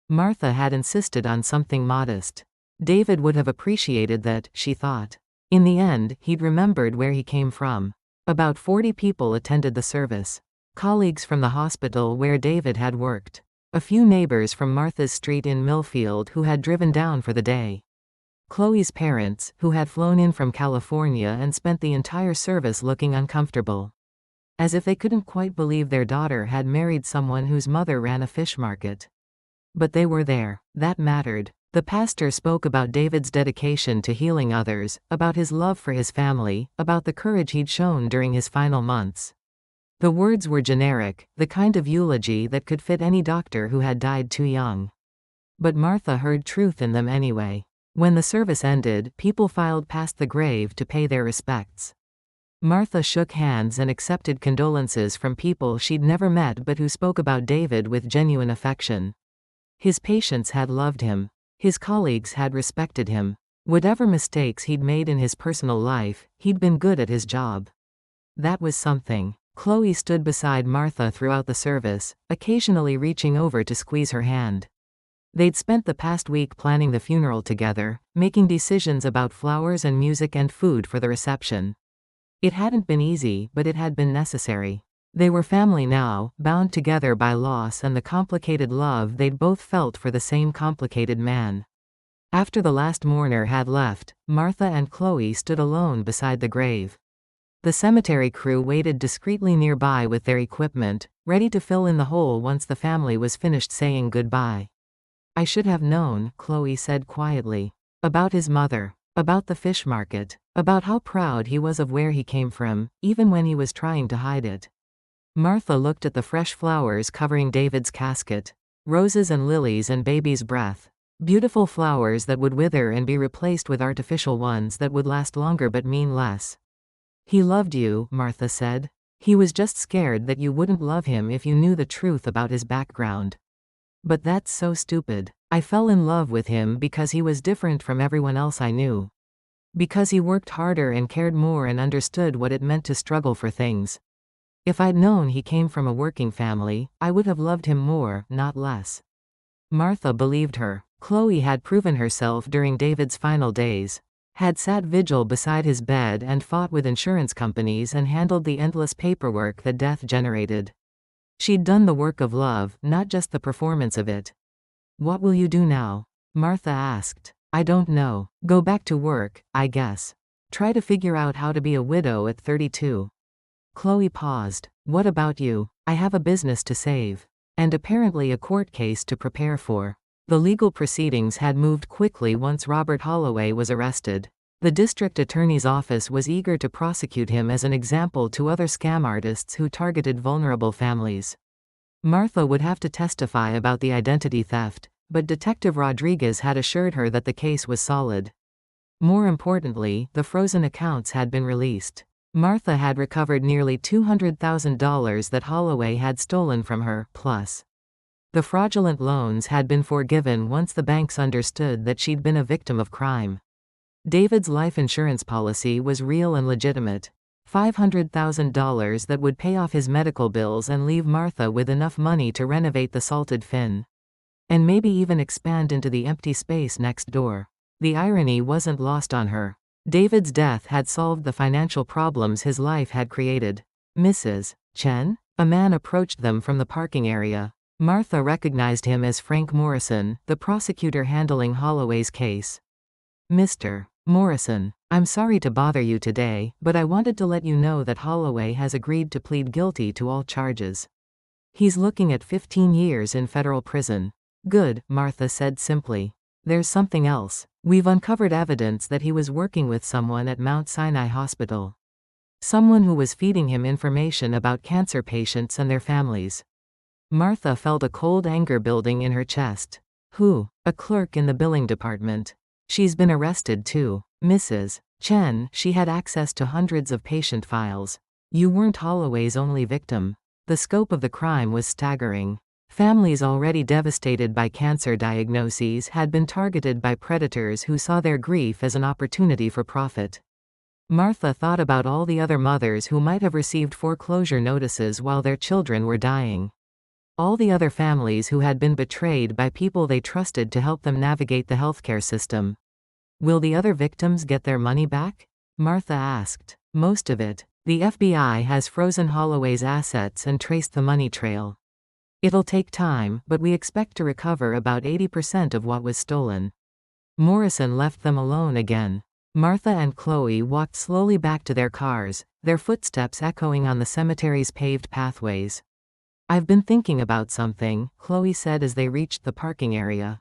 Martha had insisted on something modest. David would have appreciated that, she thought. In the end, he'd remembered where he came from. About 40 people attended the service. Colleagues from the hospital where David had worked. A few neighbors from Martha's street in Millfield who had driven down for the day. Chloe's parents, who had flown in from California and spent the entire service looking uncomfortable. As if they couldn't quite believe their daughter had married someone whose mother ran a fish market. But they were there. That mattered. The pastor spoke about David's dedication to healing others, about his love for his family, about the courage he'd shown during his final months. The words were generic, the kind of eulogy that could fit any doctor who had died too young. But Martha heard truth in them anyway. When the service ended, people filed past the grave to pay their respects. Martha shook hands and accepted condolences from people she'd never met but who spoke about David with genuine affection. His patients had loved him. His colleagues had respected him. Whatever mistakes he'd made in his personal life, he'd been good at his job. That was something. Chloe stood beside Martha throughout the service, occasionally reaching over to squeeze her hand. They'd spent the past week planning the funeral together, making decisions about flowers and music and food for the reception. It hadn't been easy, but it had been necessary. They were family now, bound together by loss and the complicated love they'd both felt for the same complicated man. After the last mourner had left, Martha and Chloe stood alone beside the grave. The cemetery crew waited discreetly nearby with their equipment, ready to fill in the hole once the family was finished saying goodbye. "I should have known," Chloe said quietly. About his mother. About the fish market. About how proud he was of where he came from, even when he was trying to hide it. Martha looked at the fresh flowers covering David's casket. Roses and lilies and baby's breath. Beautiful flowers that would wither and be replaced with artificial ones that would last longer but mean less. "He loved you," Martha said. "He was just scared that you wouldn't love him if you knew the truth about his background. But that's so stupid. I fell in love with him because he was different from everyone else I knew. Because he worked harder and cared more and understood what it meant to struggle for things. If I'd known he came from a working family, I would have loved him more, not less." Martha believed her. Chloe had proven herself during David's final days. Had sat vigil beside his bed and fought with insurance companies and handled the endless paperwork that death generated. She'd done the work of love, not just the performance of it. "What will you do now?" Martha asked. "I don't know. Go back to work, I guess. Try to figure out how to be a widow at 32. Chloe paused. "What about you?" "I have a business to save. And apparently a court case to prepare for." The legal proceedings had moved quickly once Robert Holloway was arrested. The district attorney's office was eager to prosecute him as an example to other scam artists who targeted vulnerable families. Martha would have to testify about the identity theft, but Detective Rodriguez had assured her that the case was solid. More importantly, the frozen accounts had been released. Martha had recovered nearly $200,000 that Holloway had stolen from her, plus the fraudulent loans had been forgiven once the banks understood that she'd been a victim of crime. David's life insurance policy was real and legitimate. $500,000 that would pay off his medical bills and leave Martha with enough money to renovate the Salted Fin. And maybe even expand into the empty space next door. The irony wasn't lost on her. David's death had solved the financial problems his life had created. "Mrs. Chen?" A man approached them from the parking area. Martha recognized him as Frank Morrison, the prosecutor handling Holloway's case. "Mr. Morrison, I'm sorry to bother you today, but I wanted to let you know that Holloway has agreed to plead guilty to all charges. He's looking at 15 years in federal prison." "Good," Martha said simply. "There's something else. We've uncovered evidence that he was working with someone at Mount Sinai Hospital. Someone who was feeding him information about cancer patients and their families." Martha felt a cold anger building in her chest. "Who?" "A clerk in the billing department. She's been arrested too." "Mrs. Chen, she had access to hundreds of patient files. You weren't Holloway's only victim." The scope of the crime was staggering. Families already devastated by cancer diagnoses had been targeted by predators who saw their grief as an opportunity for profit. Martha thought about all the other mothers who might have received foreclosure notices while their children were dying. All the other families who had been betrayed by people they trusted to help them navigate the healthcare system. Will the other victims get their money back? Martha asked. Most of it. The FBI has frozen Holloway's assets and traced the money trail. It'll take time, but we expect to recover about 80% of what was stolen. Morrison left them alone again. Martha and Chloe walked slowly back to their cars, their footsteps echoing on the cemetery's paved pathways. "I've been thinking about something," Chloe said as they reached the parking area.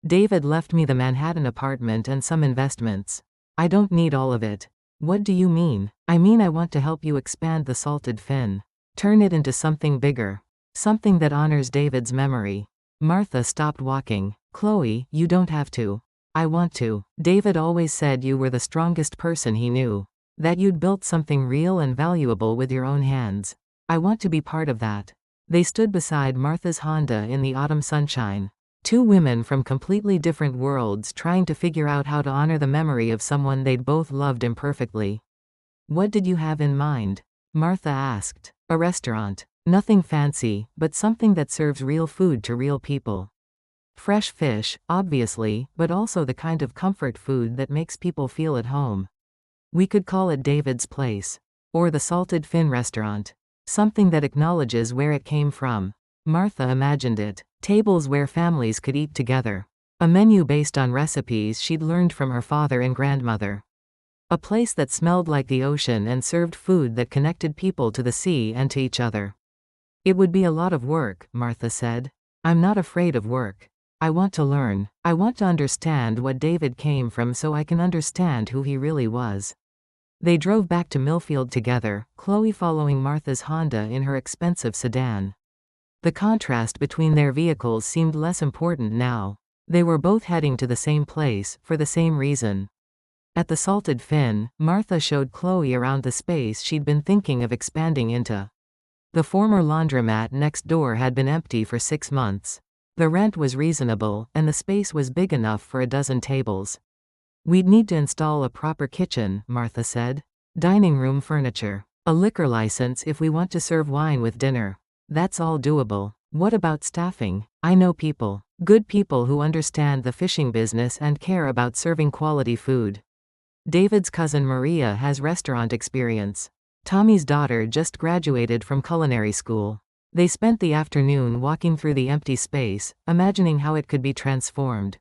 "David left me the Manhattan apartment and some investments. I don't need all of it." "What do you mean?" "I mean I want to help you expand the Salted Fin. Turn it into something bigger. Something that honors David's memory." Martha stopped walking. "Chloe, you don't have to. I want to. David always said you were the strongest person he knew. That you'd built something real and valuable with your own hands. I want to be part of that." They stood beside Martha's Honda in the autumn sunshine. Two women from completely different worlds trying to figure out how to honor the memory of someone they'd both loved imperfectly. "What did you have in mind?" Martha asked. "A restaurant. Nothing fancy, but something that serves real food to real people. Fresh fish, obviously, but also the kind of comfort food that makes people feel at home. We could call it David's Place. Or the Salted Fin restaurant. Something that acknowledges where it came from." Martha imagined it. Tables where families could eat together. A menu based on recipes she'd learned from her father and grandmother. A place that smelled like the ocean and served food that connected people to the sea and to each other. "It would be a lot of work," Martha said. "I'm not afraid of work. I want to learn. I want to understand what David came from so I can understand who he really was." They drove back to Millfield together, Chloe following Martha's Honda in her expensive sedan. The contrast between their vehicles seemed less important now. They were both heading to the same place, for the same reason. At the Salted Fin, Martha showed Chloe around the space she'd been thinking of expanding into. The former laundromat next door had been empty for 6 months. The rent was reasonable, and the space was big enough for a dozen tables. "We'd need to install a proper kitchen," Martha said. "Dining room furniture. A liquor license if we want to serve wine with dinner. That's all doable. What about staffing? I know people. Good people who understand the fishing business and care about serving quality food. David's cousin Maria has restaurant experience. Tommy's daughter just graduated from culinary school. They spent the afternoon walking through the empty space, imagining how it could be transformed.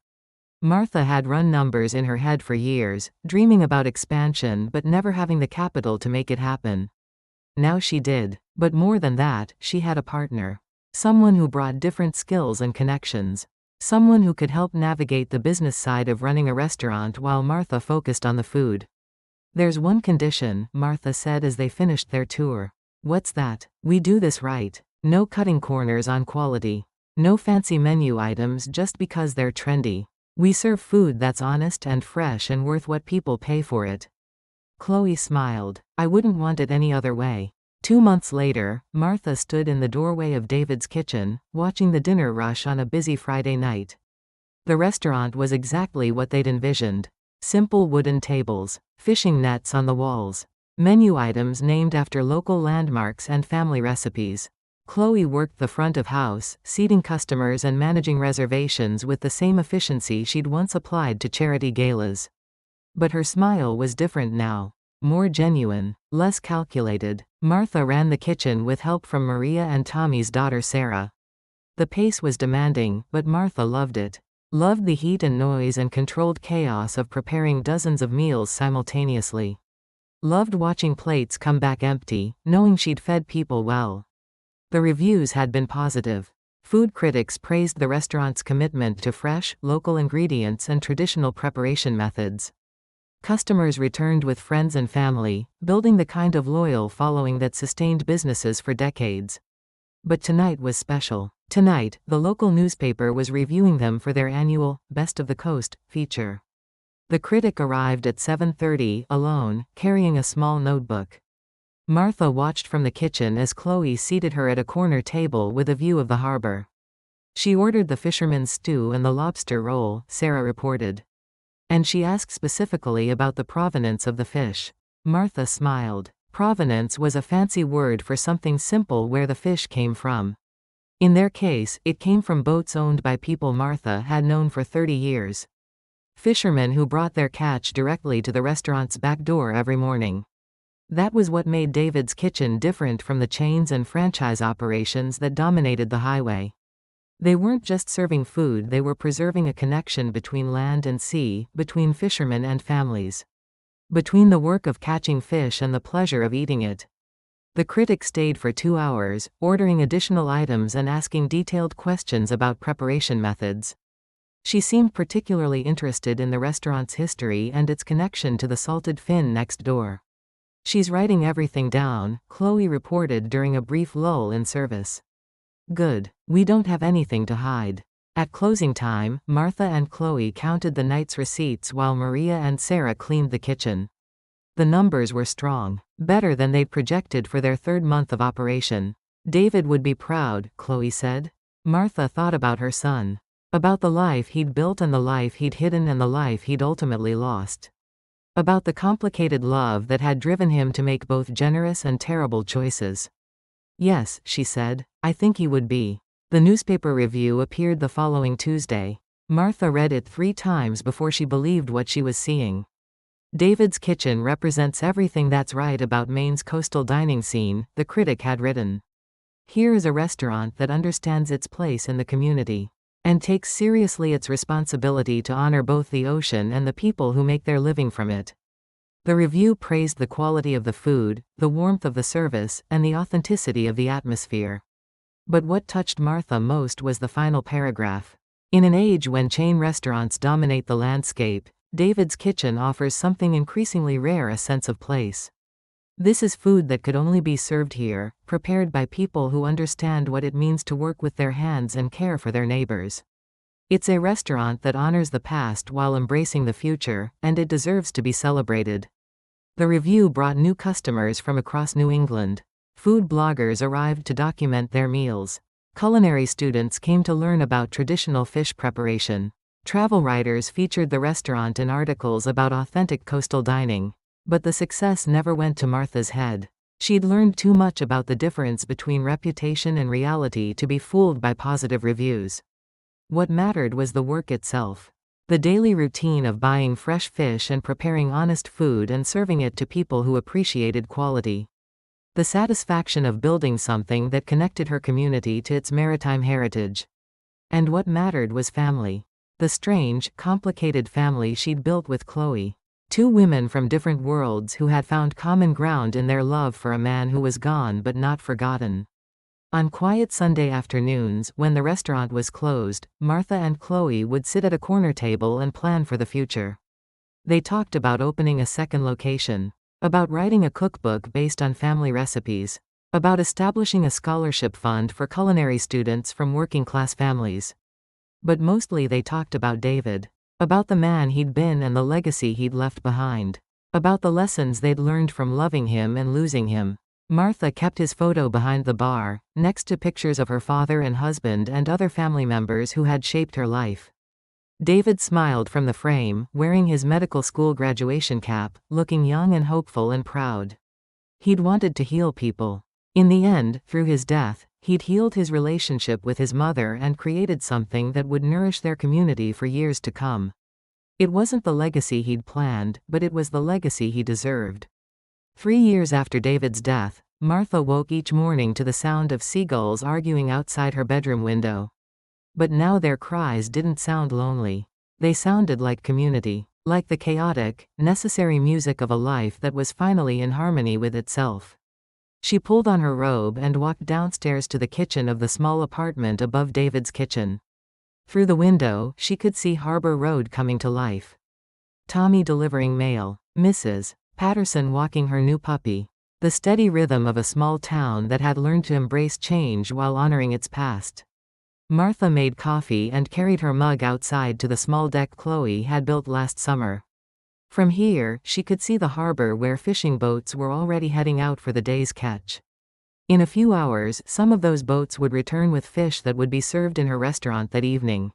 Martha had run numbers in her head for years, dreaming about expansion but never having the capital to make it happen. Now she did. But more than that, she had a partner. Someone who brought different skills and connections. Someone who could help navigate the business side of running a restaurant while Martha focused on the food. There's one condition, Martha said as they finished their tour. What's that? We do this right. No cutting corners on quality. No fancy menu items just because they're trendy. We serve food that's honest and fresh and worth what people pay for it. Chloe smiled. I wouldn't want it any other way. 2 months later, Martha stood in the doorway of David's kitchen, watching the dinner rush on a busy Friday night. The restaurant was exactly what they'd envisioned. Simple wooden tables, fishing nets on the walls, menu items named after local landmarks and family recipes. Chloe worked the front of house, seating customers and managing reservations with the same efficiency she'd once applied to charity galas. But her smile was different now. More genuine, less calculated. Martha ran the kitchen with help from Maria and Tommy's daughter Sarah. The pace was demanding, but Martha loved it. Loved the heat and noise and controlled chaos of preparing dozens of meals simultaneously. Loved watching plates come back empty, knowing she'd fed people well. The reviews had been positive. Food critics praised the restaurant's commitment to fresh, local ingredients and traditional preparation methods. Customers returned with friends and family, building the kind of loyal following that sustained businesses for decades. But tonight was special. Tonight, the local newspaper was reviewing them for their annual Best of the Coast feature. The critic arrived at 7:30, alone, carrying a small notebook. Martha watched from the kitchen as Chloe seated her at a corner table with a view of the harbor. She ordered the fisherman's stew and the lobster roll, Sarah reported. And she asked specifically about the provenance of the fish. Martha smiled. Provenance was a fancy word for something simple: where the fish came from. In their case, it came from boats owned by people Martha had known for 30 years. Fishermen who brought their catch directly to the restaurant's back door every morning. That was what made David's Kitchen different from the chains and franchise operations that dominated the highway. They weren't just serving food, they were preserving a connection between land and sea, between fishermen and families. Between the work of catching fish and the pleasure of eating it. The critic stayed for 2 hours, ordering additional items and asking detailed questions about preparation methods. She seemed particularly interested in the restaurant's history and its connection to the salted fin next door. She's writing everything down, Chloe reported during a brief lull in service. Good. We don't have anything to hide. At closing time, Martha and Chloe counted the night's receipts while Maria and Sarah cleaned the kitchen. The numbers were strong. Better than they'd projected for their 3rd month of operation. David would be proud, Chloe said. Martha thought about her son. About the life he'd built and the life he'd hidden and the life he'd ultimately lost. About the complicated love that had driven him to make both generous and terrible choices. Yes, she said, I think he would be. The newspaper review appeared the following Tuesday. Martha read it 3 times before she believed what she was seeing. David's Kitchen represents everything that's right about Maine's coastal dining scene, the critic had written. Here is a restaurant that understands its place in the community. And takes seriously its responsibility to honor both the ocean and the people who make their living from it. The review praised the quality of the food, the warmth of the service, and the authenticity of the atmosphere. But what touched Martha most was the final paragraph. In an age when chain restaurants dominate the landscape, David's Kitchen offers something increasingly rare: a sense of place. This is food that could only be served here, prepared by people who understand what it means to work with their hands and care for their neighbors. It's a restaurant that honors the past while embracing the future, and it deserves to be celebrated. The review brought new customers from across New England. Food bloggers arrived to document their meals. Culinary students came to learn about traditional fish preparation. Travel writers featured the restaurant in articles about authentic coastal dining. But the success never went to Martha's head. She'd learned too much about the difference between reputation and reality to be fooled by positive reviews. What mattered was the work itself. The daily routine of buying fresh fish and preparing honest food and serving it to people who appreciated quality. The satisfaction of building something that connected her community to its maritime heritage. And what mattered was family. The strange, complicated family she'd built with Chloe. Two women from different worlds who had found common ground in their love for a man who was gone but not forgotten. On quiet Sunday afternoons, when the restaurant was closed, Martha and Chloe would sit at a corner table and plan for the future. They talked about opening a second location, about writing a cookbook based on family recipes, about establishing a scholarship fund for culinary students from working-class families. But mostly they talked about David. About the man he'd been and the legacy he'd left behind. About the lessons they'd learned from loving him and losing him. Martha kept his photo behind the bar, next to pictures of her father and husband and other family members who had shaped her life. David smiled from the frame, wearing his medical school graduation cap, looking young and hopeful and proud. He'd wanted to heal people. In the end, through his death, he'd healed his relationship with his mother and created something that would nourish their community for years to come. It wasn't the legacy he'd planned, but it was the legacy he deserved. 3 years after David's death, Martha woke each morning to the sound of seagulls arguing outside her bedroom window. But now their cries didn't sound lonely. They sounded like community, like the chaotic, necessary music of a life that was finally in harmony with itself. She pulled on her robe and walked downstairs to the kitchen of the small apartment above David's kitchen. Through the window, she could see Harbor Road coming to life. Tommy delivering mail, Mrs. Patterson walking her new puppy. The steady rhythm of a small town that had learned to embrace change while honoring its past. Martha made coffee and carried her mug outside to the small deck Chloe had built last summer. From here, she could see the harbor where fishing boats were already heading out for the day's catch. In a few hours, some of those boats would return with fish that would be served in her restaurant that evening.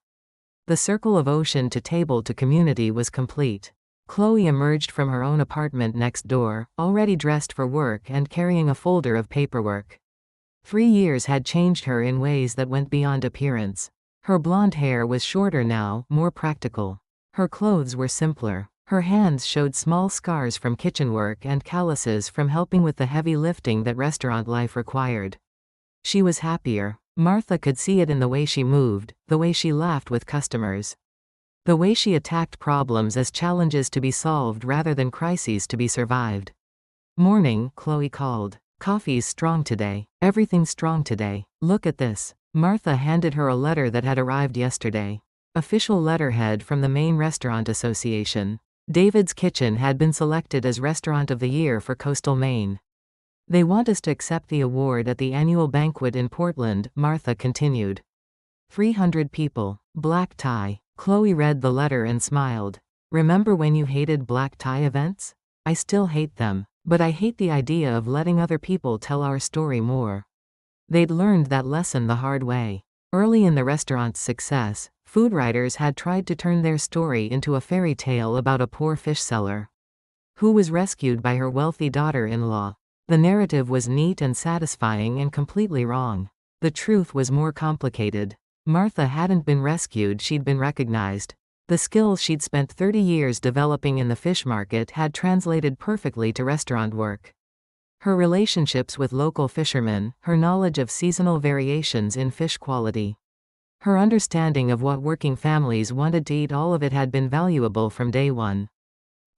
The circle of ocean to table to community was complete. Chloe emerged from her own apartment next door, already dressed for work and carrying a folder of paperwork. 3 years had changed her in ways that went beyond appearance. Her blonde hair was shorter now, more practical. Her clothes were simpler. Her hands showed small scars from kitchen work and calluses from helping with the heavy lifting that restaurant life required. She was happier. Martha could see it in the way she moved, the way she laughed with customers. The way she attacked problems as challenges to be solved rather than crises to be survived. Morning, Chloe called. Coffee's strong today. Everything's strong today. Look at this. Martha handed her a letter that had arrived yesterday. Official letterhead from the Maine Restaurant Association. David's Kitchen had been selected as Restaurant of the Year for Coastal Maine. They want us to accept the award at the annual banquet in Portland, Martha continued. 300 people. Black tie. Chloe read the letter and smiled. Remember when you hated black tie events? I still hate them, but I hate the idea of letting other people tell our story more. They'd learned that lesson the hard way. Early in the restaurant's success, food writers had tried to turn their story into a fairy tale about a poor fish seller who was rescued by her wealthy daughter-in-law. The narrative was neat and satisfying and completely wrong. The truth was more complicated. Martha hadn't been rescued, she'd been recognized. The skills she'd spent 30 years developing in the fish market had translated perfectly to restaurant work. Her relationships with local fishermen, her knowledge of seasonal variations in fish quality, her understanding of what working families wanted to eat, all of it had been valuable from day one.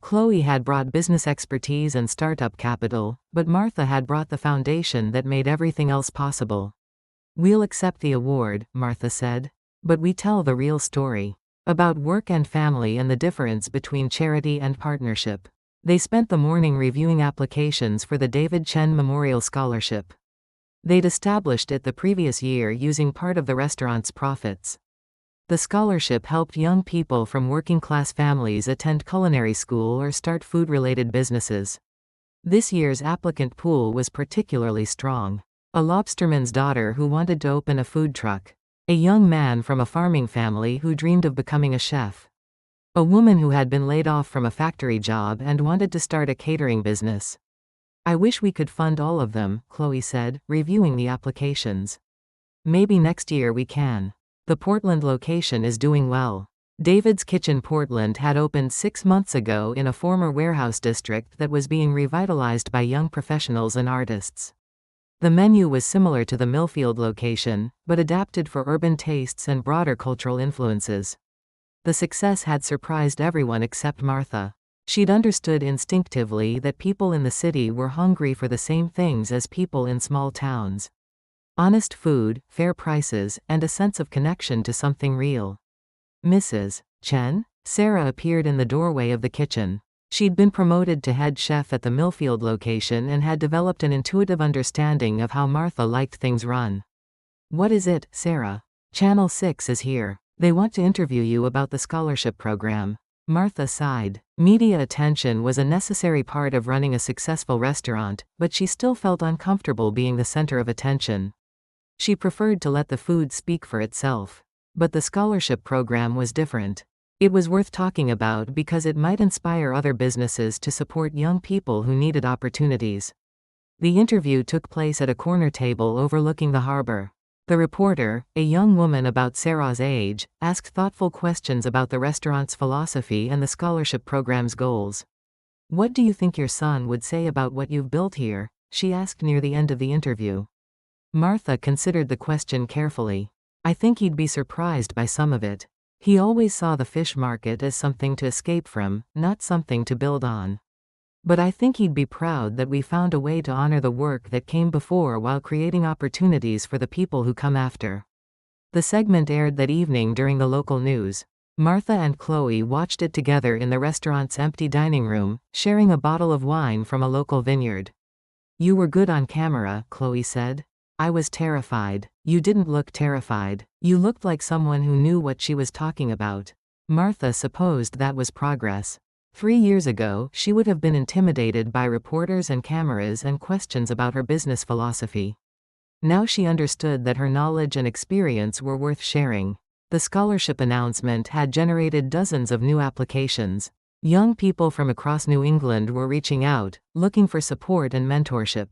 Chloe had brought business expertise and startup capital, but Martha had brought the foundation that made everything else possible. We'll accept the award, Martha said. But we tell the real story. About work and family and the difference between charity and partnership. They spent the morning reviewing applications for the David Chen Memorial Scholarship. They'd established it the previous year using part of the restaurant's profits. The scholarship helped young people from working-class families attend culinary school or start food-related businesses. This year's applicant pool was particularly strong. A lobsterman's daughter who wanted to open a food truck. A young man from a farming family who dreamed of becoming a chef. A woman who had been laid off from a factory job and wanted to start a catering business. I wish we could fund all of them, Chloe said, reviewing the applications. Maybe next year we can. The Portland location is doing well. David's Kitchen Portland had opened 6 months ago in a former warehouse district that was being revitalized by young professionals and artists. The menu was similar to the Millfield location, but adapted for urban tastes and broader cultural influences. The success had surprised everyone except Martha. She'd understood instinctively that people in the city were hungry for the same things as people in small towns. Honest food, fair prices, and a sense of connection to something real. Mrs. Chen? Sarah appeared in the doorway of the kitchen. She'd been promoted to head chef at the Millfield location and had developed an intuitive understanding of how Martha liked things run. What is it, Sarah? Channel 6 is here. They want to interview you about the scholarship program. Martha sighed. Media attention was a necessary part of running a successful restaurant, but she still felt uncomfortable being the center of attention. She preferred to let the food speak for itself. But the scholarship program was different. It was worth talking about because it might inspire other businesses to support young people who needed opportunities. The interview took place at a corner table overlooking the harbor. The reporter, a young woman about Sarah's age, asked thoughtful questions about the restaurant's philosophy and the scholarship program's goals. What do you think your son would say about what you've built here? She asked near the end of the interview. Martha considered the question carefully. I think he'd be surprised by some of it. He always saw the fish market as something to escape from, not something to build on. But I think he'd be proud that we found a way to honor the work that came before while creating opportunities for the people who come after. The segment aired that evening during the local news. Martha and Chloe watched it together in the restaurant's empty dining room, sharing a bottle of wine from a local vineyard. You were good on camera, Chloe said. I was terrified. You didn't look terrified. You looked like someone who knew what she was talking about. Martha supposed that was progress. 3 years ago, she would have been intimidated by reporters and cameras and questions about her business philosophy. Now she understood that her knowledge and experience were worth sharing. The scholarship announcement had generated dozens of new applications. Young people from across New England were reaching out, looking for support and mentorship.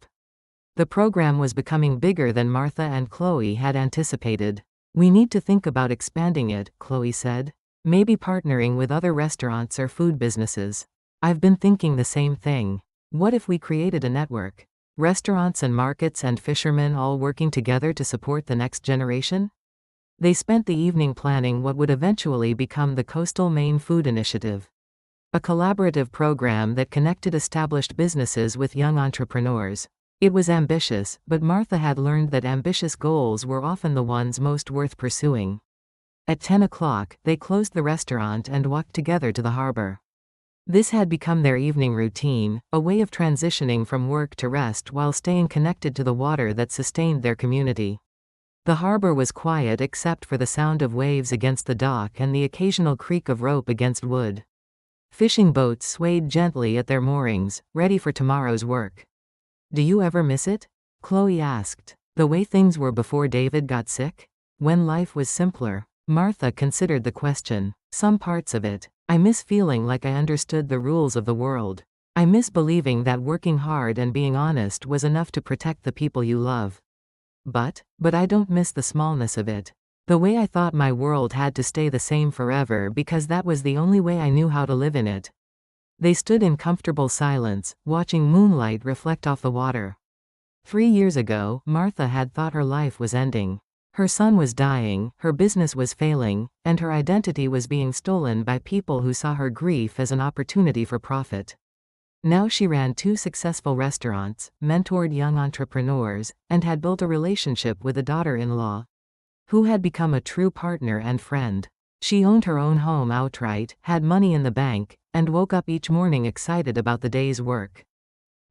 The program was becoming bigger than Martha and Chloe had anticipated. We need to think about expanding it, Chloe said. Maybe partnering with other restaurants or food businesses. I've been thinking the same thing. What if we created a network? Restaurants and markets and fishermen all working together to support the next generation? They spent the evening planning what would eventually become the Coastal Maine Food Initiative. A collaborative program that connected established businesses with young entrepreneurs. It was ambitious, but Martha had learned that ambitious goals were often the ones most worth pursuing. At 10 o'clock, they closed the restaurant and walked together to the harbor. This had become their evening routine, a way of transitioning from work to rest while staying connected to the water that sustained their community. The harbor was quiet except for the sound of waves against the dock and the occasional creak of rope against wood. Fishing boats swayed gently at their moorings, ready for tomorrow's work. Do you ever miss it? Chloe asked. The way things were before David got sick? When life was simpler? Martha considered the question. Some parts of it. I miss feeling like I understood the rules of the world. I miss believing that working hard and being honest was enough to protect the people you love. But I don't miss the smallness of it. The way I thought my world had to stay the same forever because that was the only way I knew how to live in it. They stood in comfortable silence, watching moonlight reflect off the water. 3 years ago, Martha had thought her life was ending. Her son was dying, her business was failing, and her identity was being stolen by people who saw her grief as an opportunity for profit. Now she ran 2 successful restaurants, mentored young entrepreneurs, and had built a relationship with a daughter-in-law, who had become a true partner and friend. She owned her own home outright, had money in the bank, and woke up each morning excited about the day's work.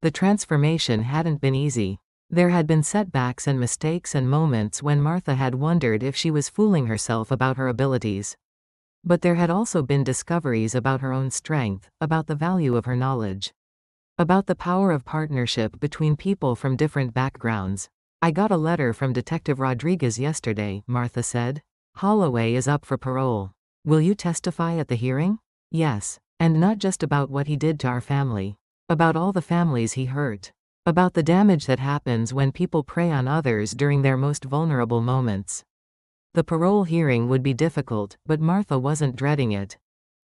The transformation hadn't been easy. There had been setbacks and mistakes and moments when Martha had wondered if she was fooling herself about her abilities. But there had also been discoveries about her own strength, about the value of her knowledge, about the power of partnership between people from different backgrounds. I got a letter from Detective Rodriguez yesterday, Martha said. Holloway is up for parole. Will you testify at the hearing? Yes. And not just about what he did to our family. About all the families he hurt. about the damage that happens when people prey on others during their most vulnerable moments. The parole hearing would be difficult, but Martha wasn't dreading it.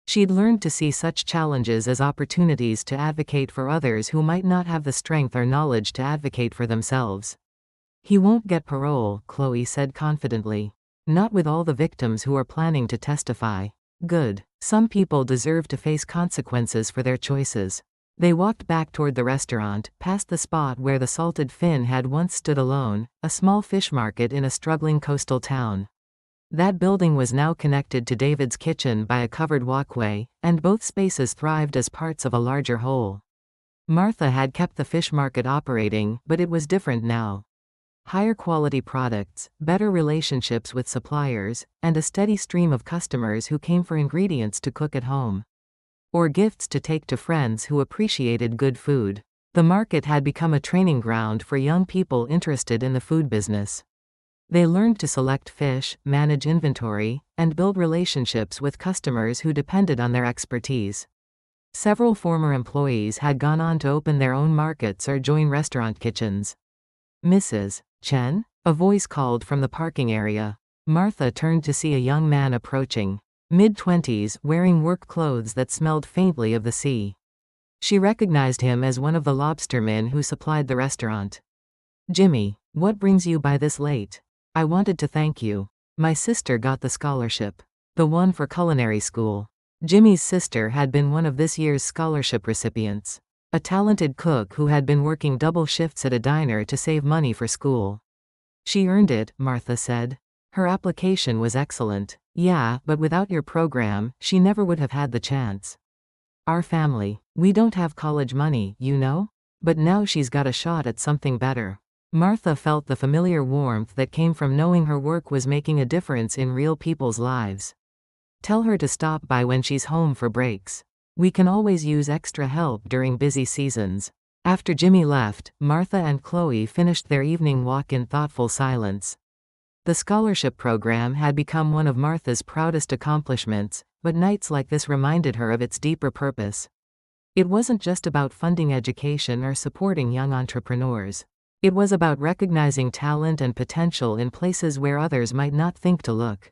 She'd learned to see such challenges as opportunities to advocate for others who might not have the strength or knowledge to advocate for themselves. He won't get parole, Chloe said confidently. Not with all the victims who are planning to testify. Good. Some people deserve to face consequences for their choices. They walked back toward the restaurant, past the spot where the salted fin had once stood alone, a small fish market in a struggling coastal town. That building was now connected to David's kitchen by a covered walkway, and both spaces thrived as parts of a larger whole. Martha had kept the fish market operating, but it was different now. Higher quality products, better relationships with suppliers, and a steady stream of customers who came for ingredients to cook at home. Or gifts to take to friends who appreciated good food. The market had become a training ground for young people interested in the food business. They learned to select fish, manage inventory, and build relationships with customers who depended on their expertise. Several former employees had gone on to open their own markets or join restaurant kitchens. Mrs. Chen? A voice called from the parking area. Martha turned to see a young man approaching. Mid-20s, wearing work clothes that smelled faintly of the sea. She recognized him as one of the lobstermen who supplied the restaurant. Jimmy, what brings you by this late? I wanted to thank you. My sister got the scholarship. The one for culinary school. Jimmy's sister had been one of this year's scholarship recipients. A talented cook who had been working double shifts at a diner to save money for school. She earned it, Martha said. Her application was excellent. Yeah, but without your program, she never would have had the chance. Our family. We don't have college money, you know? But now she's got a shot at something better. Martha felt the familiar warmth that came from knowing her work was making a difference in real people's lives. Tell her to stop by when she's home for breaks. We can always use extra help during busy seasons. After Jimmy left, Martha and Chloe finished their evening walk in thoughtful silence. The scholarship program had become one of Martha's proudest accomplishments, but nights like this reminded her of its deeper purpose. It wasn't just about funding education or supporting young entrepreneurs. It was about recognizing talent and potential in places where others might not think to look.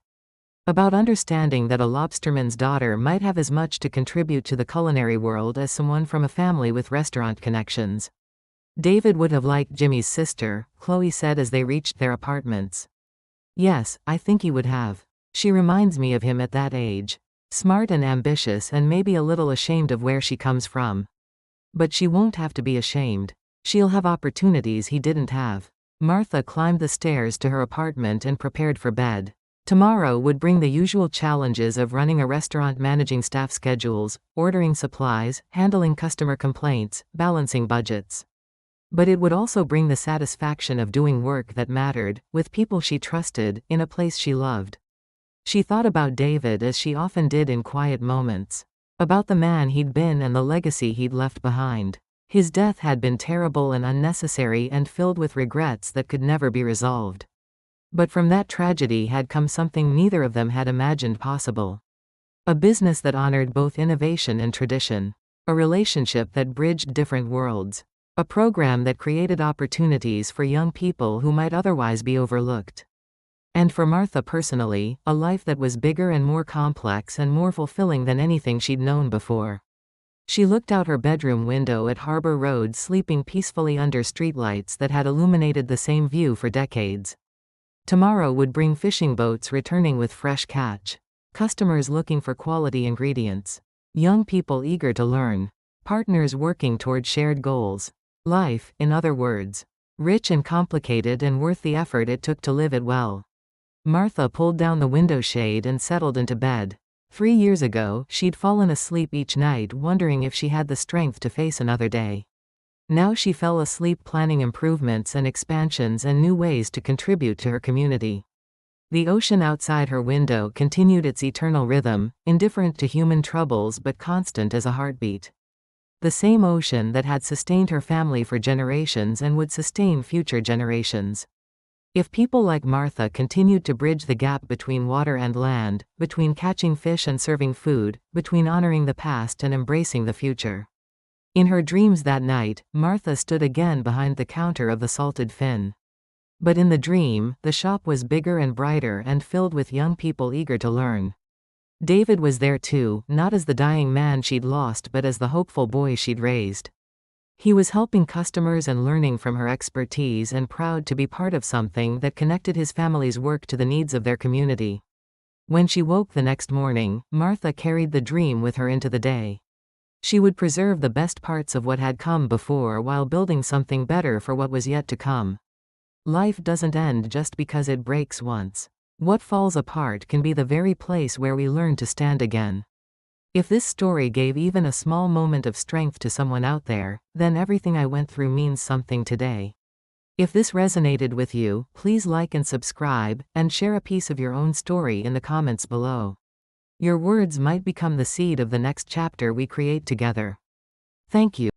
About understanding that a lobsterman's daughter might have as much to contribute to the culinary world as someone from a family with restaurant connections. David would have liked Jimmy's sister, Chloe said as they reached their apartments. Yes, I think he would have. She reminds me of him at that age. Smart and ambitious and maybe a little ashamed of where she comes from. But she won't have to be ashamed. She'll have opportunities he didn't have. Martha climbed the stairs to her apartment and prepared for bed. Tomorrow would bring the usual challenges of running a restaurant, managing staff schedules, ordering supplies, handling customer complaints, balancing budgets. But it would also bring the satisfaction of doing work that mattered, with people she trusted, in a place she loved. She thought about David as she often did in quiet moments. About the man he'd been and the legacy he'd left behind. His death had been terrible and unnecessary and filled with regrets that could never be resolved. But from that tragedy had come something neither of them had imagined possible. A business that honored both innovation and tradition. A relationship that bridged different worlds. A program that created opportunities for young people who might otherwise be overlooked. And for Martha personally, a life that was bigger and more complex and more fulfilling than anything she'd known before. She looked out her bedroom window at Harbor Road, sleeping peacefully under streetlights that had illuminated the same view for decades. Tomorrow would bring fishing boats returning with fresh catch. Customers looking for quality ingredients. Young people eager to learn. Partners working toward shared goals. Life, in other words. Rich and complicated and worth the effort it took to live it well. Martha pulled down the window shade and settled into bed. 3 years ago, she'd fallen asleep each night wondering if she had the strength to face another day. Now she fell asleep planning improvements and expansions and new ways to contribute to her community. The ocean outside her window continued its eternal rhythm, indifferent to human troubles but constant as a heartbeat. The same ocean that had sustained her family for generations and would sustain future generations. If people like Martha continued to bridge the gap between water and land, between catching fish and serving food, between honoring the past and embracing the future. In her dreams that night, Martha stood again behind the counter of the salted fin. But in the dream, the shop was bigger and brighter and filled with young people eager to learn. David was there too, not as the dying man she'd lost but as the hopeful boy she'd raised. He was helping customers and learning from her expertise and proud to be part of something that connected his family's work to the needs of their community. When she woke the next morning, Martha carried the dream with her into the day. She would preserve the best parts of what had come before while building something better for what was yet to come. Life doesn't end just because it breaks once. What falls apart can be the very place where we learn to stand again. If this story gave even a small moment of strength to someone out there, then everything I went through means something today. If this resonated with you, please like and subscribe, and share a piece of your own story in the comments below. Your words might become the seed of the next chapter we create together. Thank you.